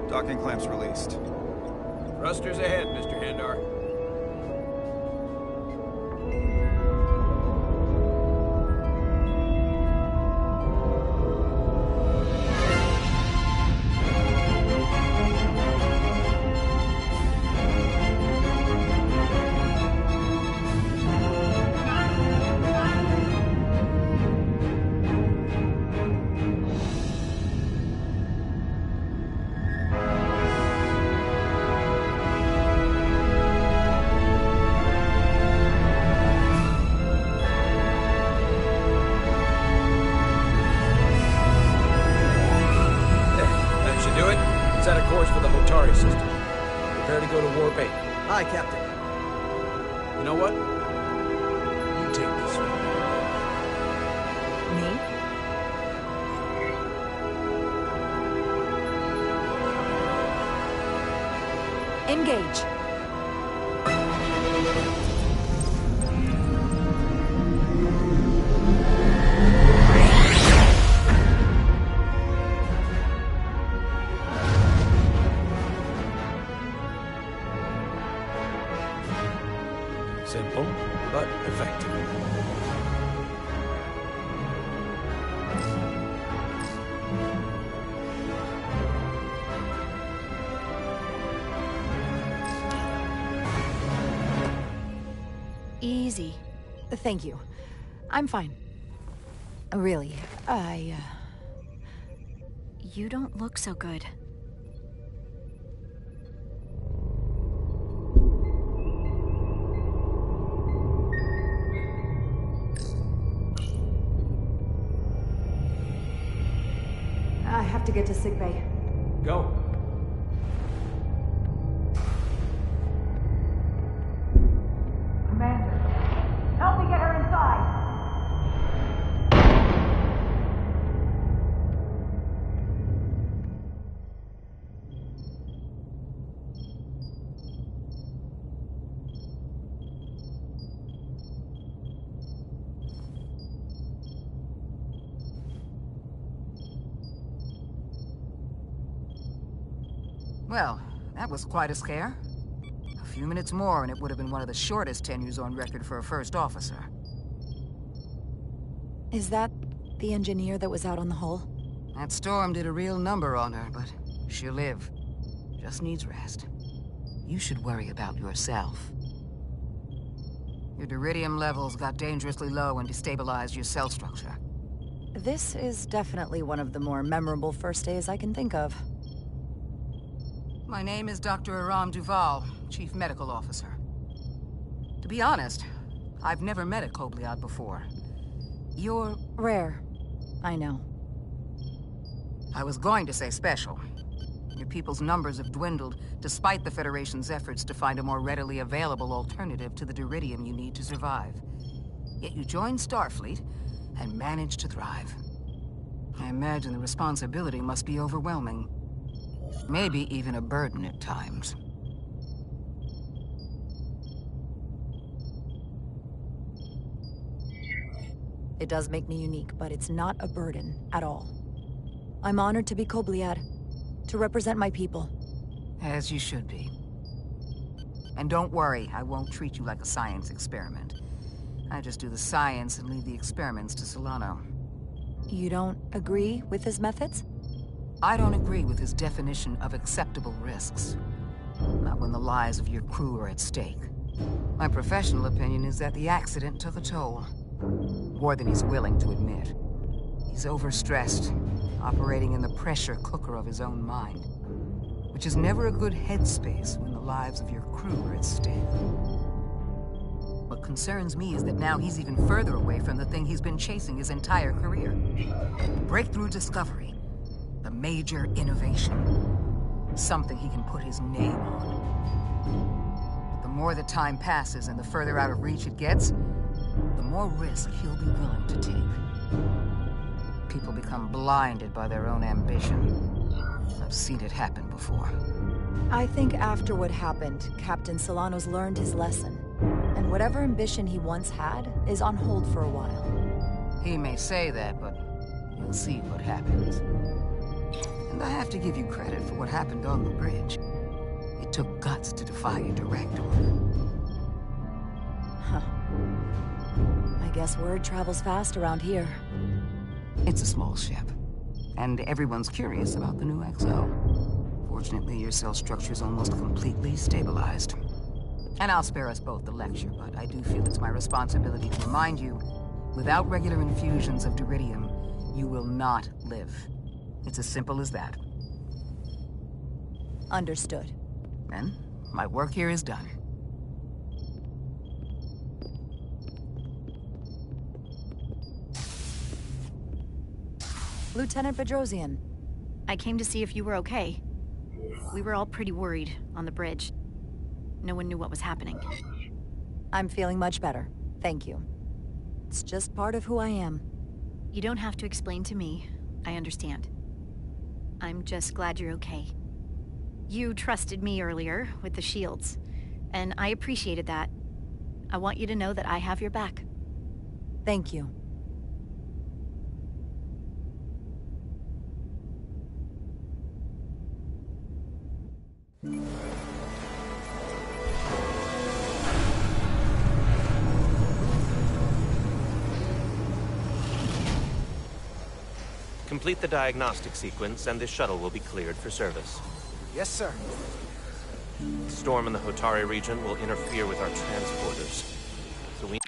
Docking clamps released. Thrusters ahead, Mr. Handar. Set a course for the Hotari system. Prepare to go to Warp 8. Aye, Captain. You know what? You take this one. Me? Engage. Simple, but effective. Easy. Thank you. I'm fine. Really, You don't look so good. I have to get to sickbay. Go. Commander, help me get her inside! Well, that was quite a scare. A few minutes more and it would have been one of the shortest tenures on record for a first officer. Is that the engineer that was out on the hull? That storm did a real number on her, but she'll live. Just needs rest. You should worry about yourself. Your deridium levels got dangerously low and destabilized your cell structure. This is definitely one of the more memorable first days I can think of. My name is Dr. Aram Duval, Chief Medical Officer. To be honest, I've never met a Kobliad before. You're... rare. I know. I was going to say special. Your people's numbers have dwindled, despite the Federation's efforts to find a more readily available alternative to the deridium you need to survive. Yet you joined Starfleet, and managed to thrive. I imagine the responsibility must be overwhelming. Maybe even a burden at times. It does make me unique, but it's not a burden at all. I'm honored to be Kobliad, to represent my people. As you should be. And don't worry, I won't treat you like a science experiment. I just do the science and leave the experiments to Solano. You don't agree with his methods? I don't agree with his definition of acceptable risks. Not when the lives of your crew are at stake. My professional opinion is that the accident took a toll. More than he's willing to admit. He's overstressed, operating in the pressure cooker of his own mind. Which is never a good headspace when the lives of your crew are at stake. What concerns me is that now he's even further away from the thing he's been chasing his entire career. Breakthrough discovery. The major innovation. Something he can put his name on. But the more the time passes and the further out of reach it gets, the more risk he'll be willing to take. People become blinded by their own ambition. I've seen it happen before. I think after what happened, Captain Solano's learned his lesson. And whatever ambition he once had is on hold for a while. He may say that, but you'll see what happens. And I have to give you credit for what happened on the bridge. It took guts to defy a direct order. Huh. I guess word travels fast around here. It's a small ship. And everyone's curious about the new XO. Fortunately, your cell structure's almost completely stabilized. And I'll spare us both the lecture, but I do feel it's my responsibility to remind you, without regular infusions of deridium, you will not live. It's as simple as that. Understood. Then, my work here is done. Lieutenant Bedrosian. I came to see if you were okay. We were all pretty worried on the bridge. No one knew what was happening. I'm feeling much better. Thank you. It's just part of who I am. You don't have to explain to me. I understand. I'm just glad you're okay. You trusted me earlier with the shields, and I appreciated that. I want you to know that I have your back. Thank you. Complete the diagnostic sequence, and this shuttle will be cleared for service. Yes, sir. The storm in the Hotari region will interfere with our transporters. So we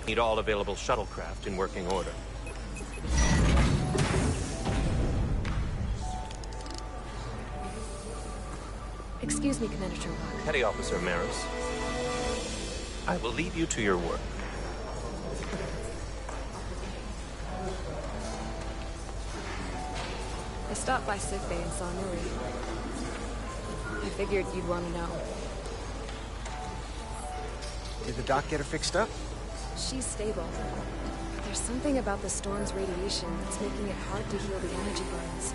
Need all available shuttlecraft in working order. Excuse me, Commander Sherlock. Petty Officer Maris. I will leave you to your work. I stopped by sick bay and saw Nuri. I figured you'd want to know. Did the doc get her fixed up? She's stable. There's something about the storm's radiation that's making it hard to heal the energy burns.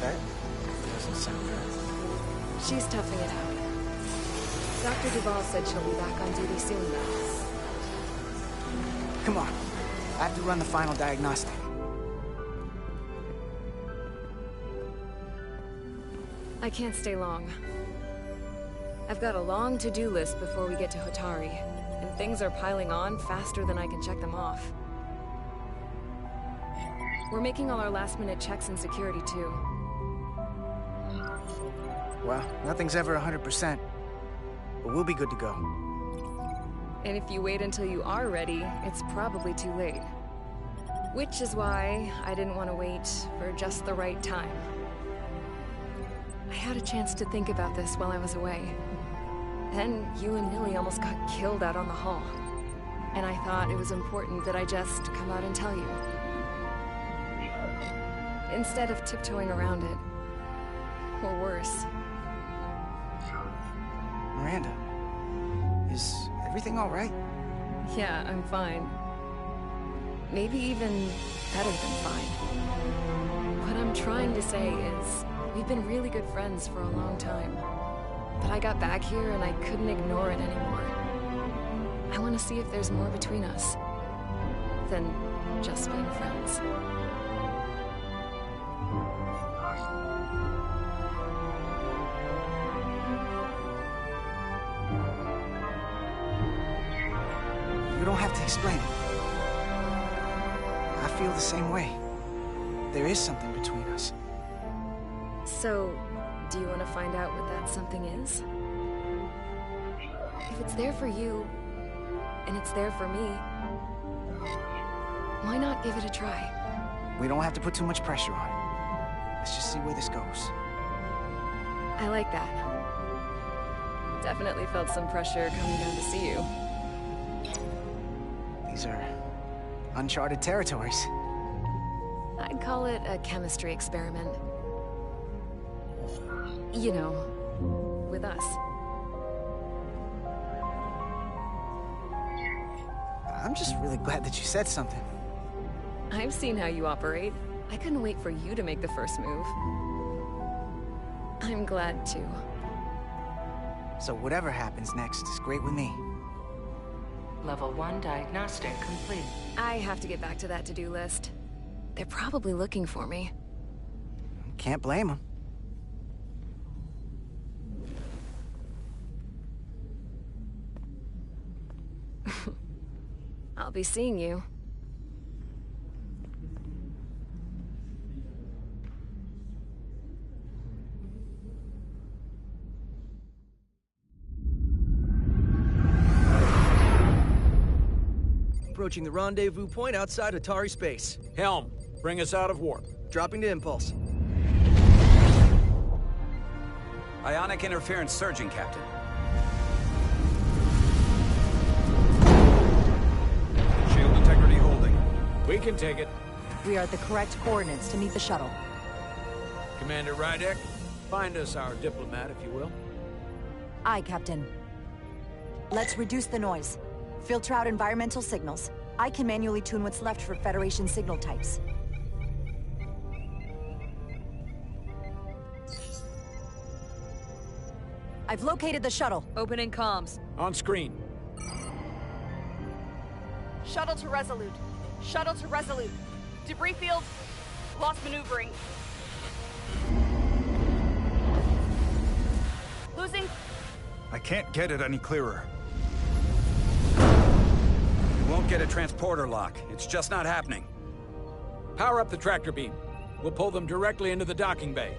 That doesn't sound good. She's toughing it out. Dr. Duvall said she'll be back on duty soon, though. Come on. I have to run the final diagnostic. I can't stay long. I've got a long to-do list before we get to Hotari, and things are piling on faster than I can check them off. We're making all our last-minute checks in security, too. Well, nothing's ever 100%, but we'll be good to go. And if you wait until you are ready, it's probably too late. Which is why I didn't want to wait for just the right time. I had a chance to think about this while I was away. Then you and Millie almost got killed out on the Hull. And I thought it was important that I just come out and tell you. Instead of tiptoeing around it. Or worse. Miranda, is everything all right? Yeah, I'm fine. Maybe even better than fine. What I'm trying to say is, we've been really good friends for a long time. But I got back here and I couldn't ignore it anymore. I want to see if there's more between us than just being friends. You don't have to explain it. I feel the same way. There is something between us. So, do you want to find out what that something is? If it's there for you, and it's there for me, why not give it a try? We don't have to put too much pressure on it. Let's just see where this goes. I like that. Definitely felt some pressure coming down to see you. These are uncharted territories. I'd call it a chemistry experiment. You know, with us. I'm just really glad that you said something. I've seen how you operate. I couldn't wait for you to make the first move. I'm glad too. So whatever happens next is great with me. Level 1 diagnostic complete. I have to get back to that to-do list. They're probably looking for me. Can't blame them. I'll be seeing you. Approaching the rendezvous point outside Atari space. Helm, bring us out of warp. Dropping to impulse. Ionic interference surging, Captain. Shield integrity holding. We can take it. We are at the correct coordinates to meet the shuttle. Commander Rydek, find us our diplomat, if you will. Aye, Captain. Let's reduce the noise. Filter out environmental signals. I can manually tune what's left for Federation signal types. I've located the shuttle. Opening comms. On screen. Shuttle to Resolute. Shuttle to Resolute. Debris field. Lost maneuvering. Losing. I can't get it any clearer. We won't get a transporter lock. It's just not happening. Power up the tractor beam. We'll pull them directly into the docking bay.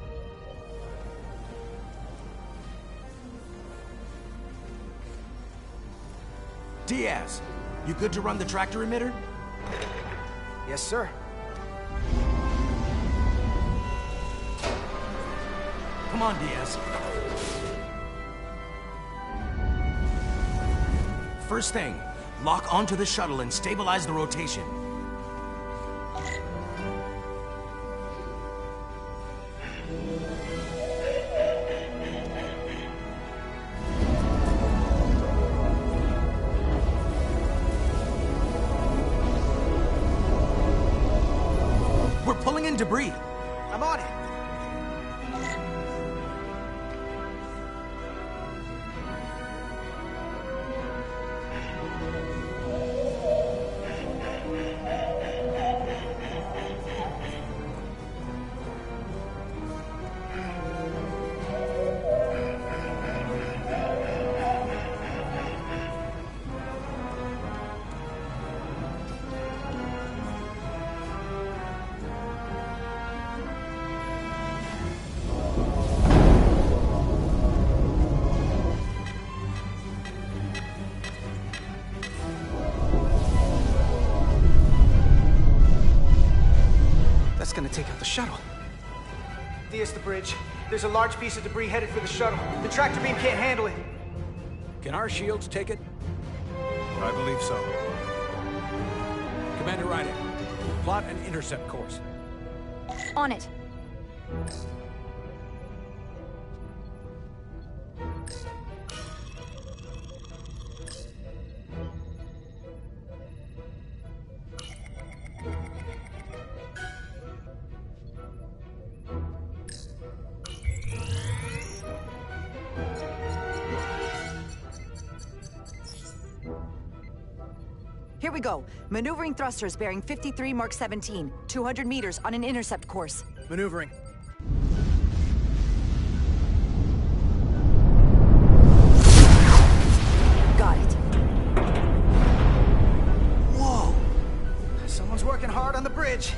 Diaz, You good to run the tractor emitter? Yes, sir. Come on, Diaz. First thing, lock onto the shuttle and stabilize the rotation. We're pulling in debris. I'm on it. Gonna take out the shuttle. Diaz, the bridge. There's a large piece of debris headed for the shuttle. The tractor beam can't handle it. Can our shields take it? I believe so. Commander Ryder, plot an intercept course. On it. Here we go. Maneuvering thrusters bearing 53 Mark 17, 200 meters on an intercept course. Maneuvering. Got it. Whoa! Someone's working hard on the bridge.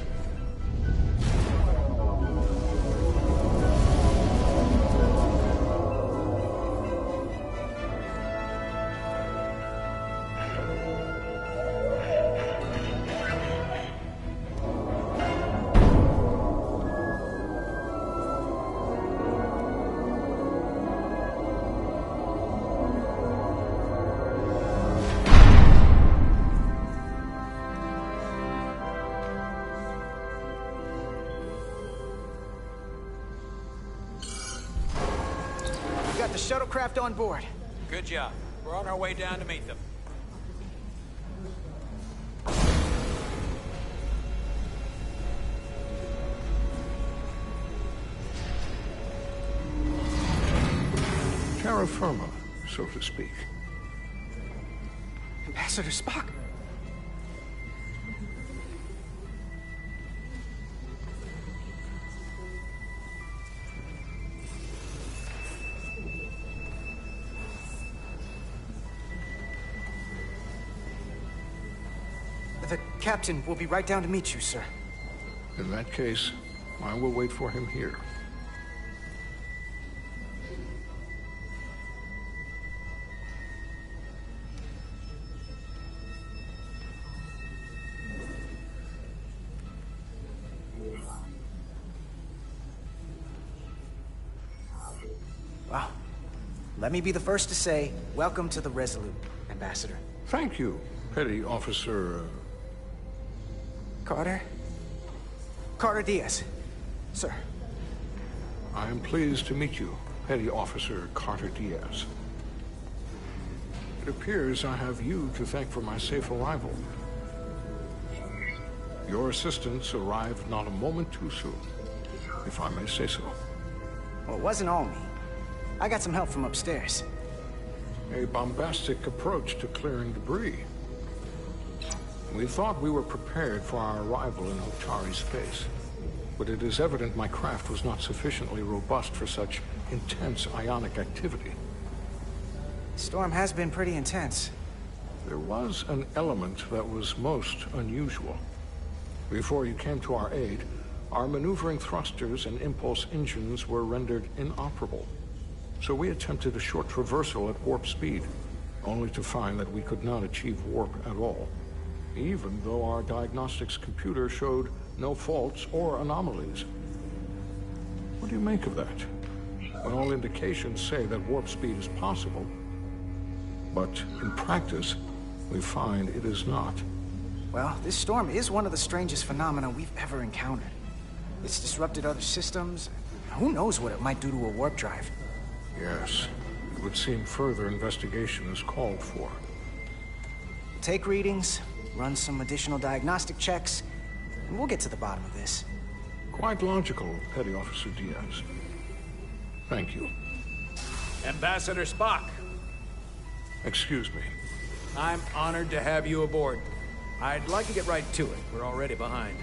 Got the shuttlecraft on board. Good job. We're on our way down to meet them. Terra firma, so to speak. Ambassador Spock. The captain will be right down to meet you, sir. In that case, I will wait for him here. Well, let me be the first to say, welcome to the Resolute, Ambassador. Thank you, Petty Officer... Carter? Carter Diaz. Sir. I am pleased to meet you, Petty Officer Carter Diaz. It appears I have you to thank for my safe arrival. Your assistance arrived not a moment too soon, if I may say so. Well, it wasn't all me. I got some help from upstairs. A bombastic approach to clearing debris. We thought we were prepared for our arrival in Otari space, but it is evident my craft was not sufficiently robust for such intense ionic activity. The storm has been pretty intense. There was an element that was most unusual. Before you came to our aid, our maneuvering thrusters and impulse engines were rendered inoperable. So we attempted a short traversal at warp speed, only to find that we could not achieve warp at all, even though our diagnostics computer showed no faults or anomalies. What do you make of that? When all indications say that warp speed is possible, but in practice, we find it is not. Well, this storm is one of the strangest phenomena we've ever encountered. It's disrupted other systems. Who knows what it might do to a warp drive? Yes. It would seem further investigation is called for. Take readings, run some additional diagnostic checks, and we'll get to the bottom of this. Quite logical, Petty Officer Diaz. Thank you. Ambassador Spock. Excuse me. I'm honored to have you aboard. I'd like to get right to it. We're already behind.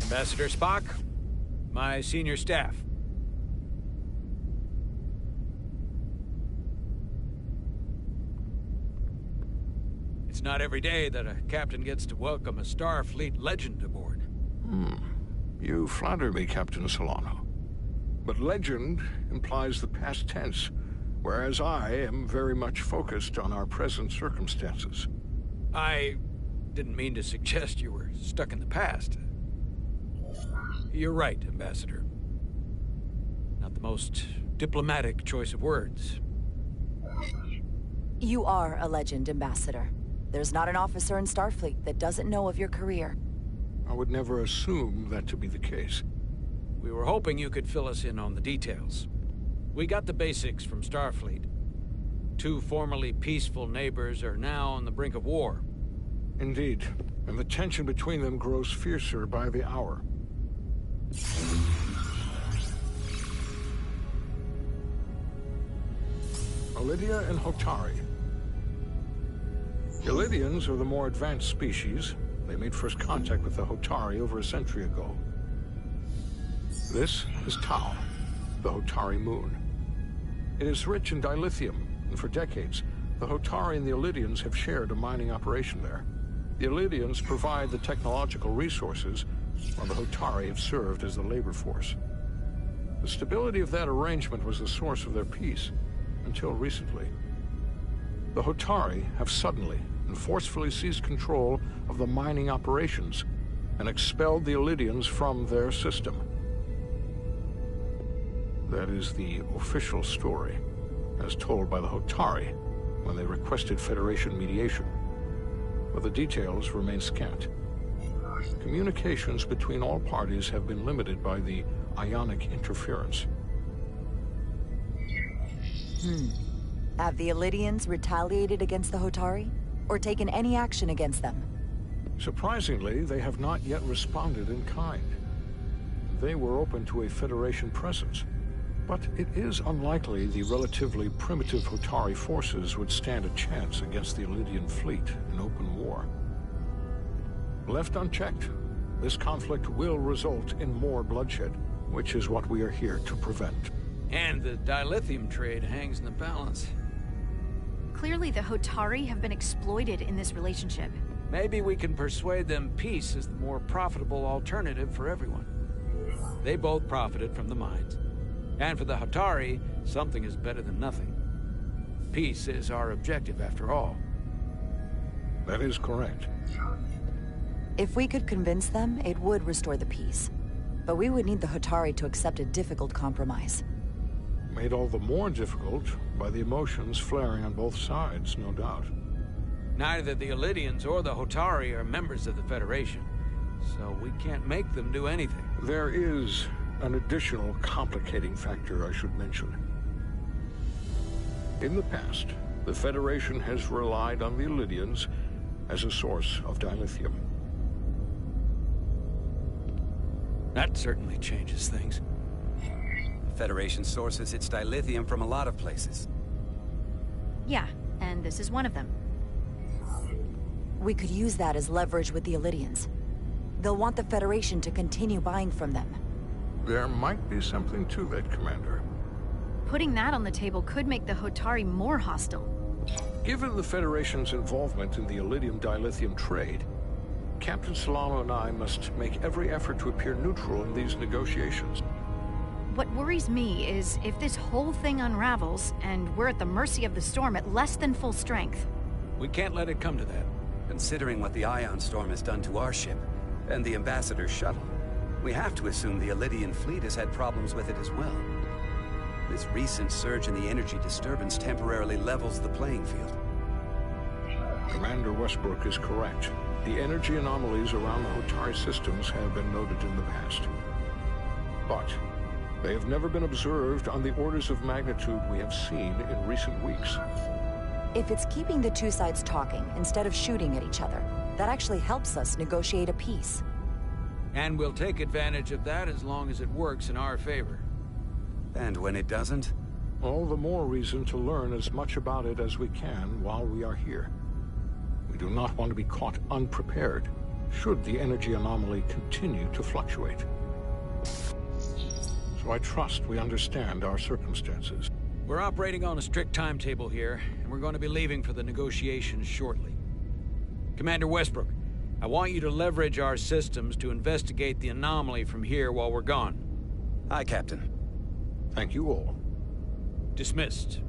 Ambassador Spock, my senior staff. It's not every day that a captain gets to welcome a Starfleet legend aboard. You flatter me, Captain Solano. But legend implies the past tense, whereas I am very much focused on our present circumstances. I didn't mean to suggest you were stuck in the past. You're right, Ambassador. Not the most diplomatic choice of words. You are a legend, Ambassador. There's not an officer in Starfleet that doesn't know of your career. I would never assume that to be the case. We were hoping you could fill us in on the details. We got the basics from Starfleet. Two formerly peaceful neighbors are now on the brink of war. Indeed, and the tension between them grows fiercer by the hour. Ilidia and Hotari. Ilidians are the more advanced species. They made first contact with the Hotari over a century ago. This is Tau, the Hotari moon. It is rich in dilithium, and for decades, the Hotari and the Ilidians have shared a mining operation there. The Ilidians provide the technological resources, while the Hotari have served as the labor force. The stability of that arrangement was the source of their peace, until recently. The Hotari have suddenly and forcefully seized control of the mining operations and expelled the Ilidians from their system. That is the official story, as told by the Hotari when they requested Federation mediation. But the details remain scant. Communications between all parties have been limited by the ionic interference. Have the Ilidians retaliated against the Hotari? Or taken any action against them? Surprisingly, they have not yet responded in kind. They were open to a Federation presence, but it is unlikely the relatively primitive Hotari forces would stand a chance against the Ilidian fleet in open war. Left unchecked, this conflict will result in more bloodshed, which is what we are here to prevent. And the dilithium trade hangs in the balance. Clearly the Hotari have been exploited in this relationship. Maybe we can persuade them peace is the more profitable alternative for everyone. They both profited from the mines. And for the Hotari, something is better than nothing. Peace is our objective, after all. That is correct. If we could convince them, it would restore the peace. But we would need the Hotari to accept a difficult compromise. Made all the more difficult by the emotions flaring on both sides, no doubt. Neither the Ilidians or the Hotari are members of the Federation, so we can't make them do anything. There is an additional complicating factor I should mention. In the past, the Federation has relied on the Ilidians as a source of dilithium. That certainly changes things. The Federation sources its dilithium from a lot of places. Yeah, and this is one of them. We could use that as leverage with the Illidians. They'll want the Federation to continue buying from them. There might be something to that, Commander. Putting that on the table could make the Hotari more hostile. Given the Federation's involvement in the Illidium-dilithium trade, Captain Solano and I must make every effort to appear neutral in these negotiations. What worries me is if this whole thing unravels, and we're at the mercy of the storm at less than full strength. We can't let it come to that. Considering what the Ion Storm has done to our ship, and the Ambassador's shuttle, we have to assume the Illidian fleet has had problems with it as well. This recent surge in the energy disturbance temporarily levels the playing field. Commander Westbrook is correct. The energy anomalies around the Hotari systems have been noted in the past. But they have never been observed on the orders of magnitude we have seen in recent weeks. If it's keeping the two sides talking instead of shooting at each other, that actually helps us negotiate a peace. And we'll take advantage of that as long as it works in our favor. And when it doesn't? All the more reason to learn as much about it as we can while we are here. We do not want to be caught unprepared, should the energy anomaly continue to fluctuate. So I trust we understand our circumstances. We're operating on a strict timetable here, and we're going to be leaving for the negotiations shortly. Commander Westbrook, I want you to leverage our systems to investigate the anomaly from here while we're gone. Aye, Captain. Thank you all. Dismissed.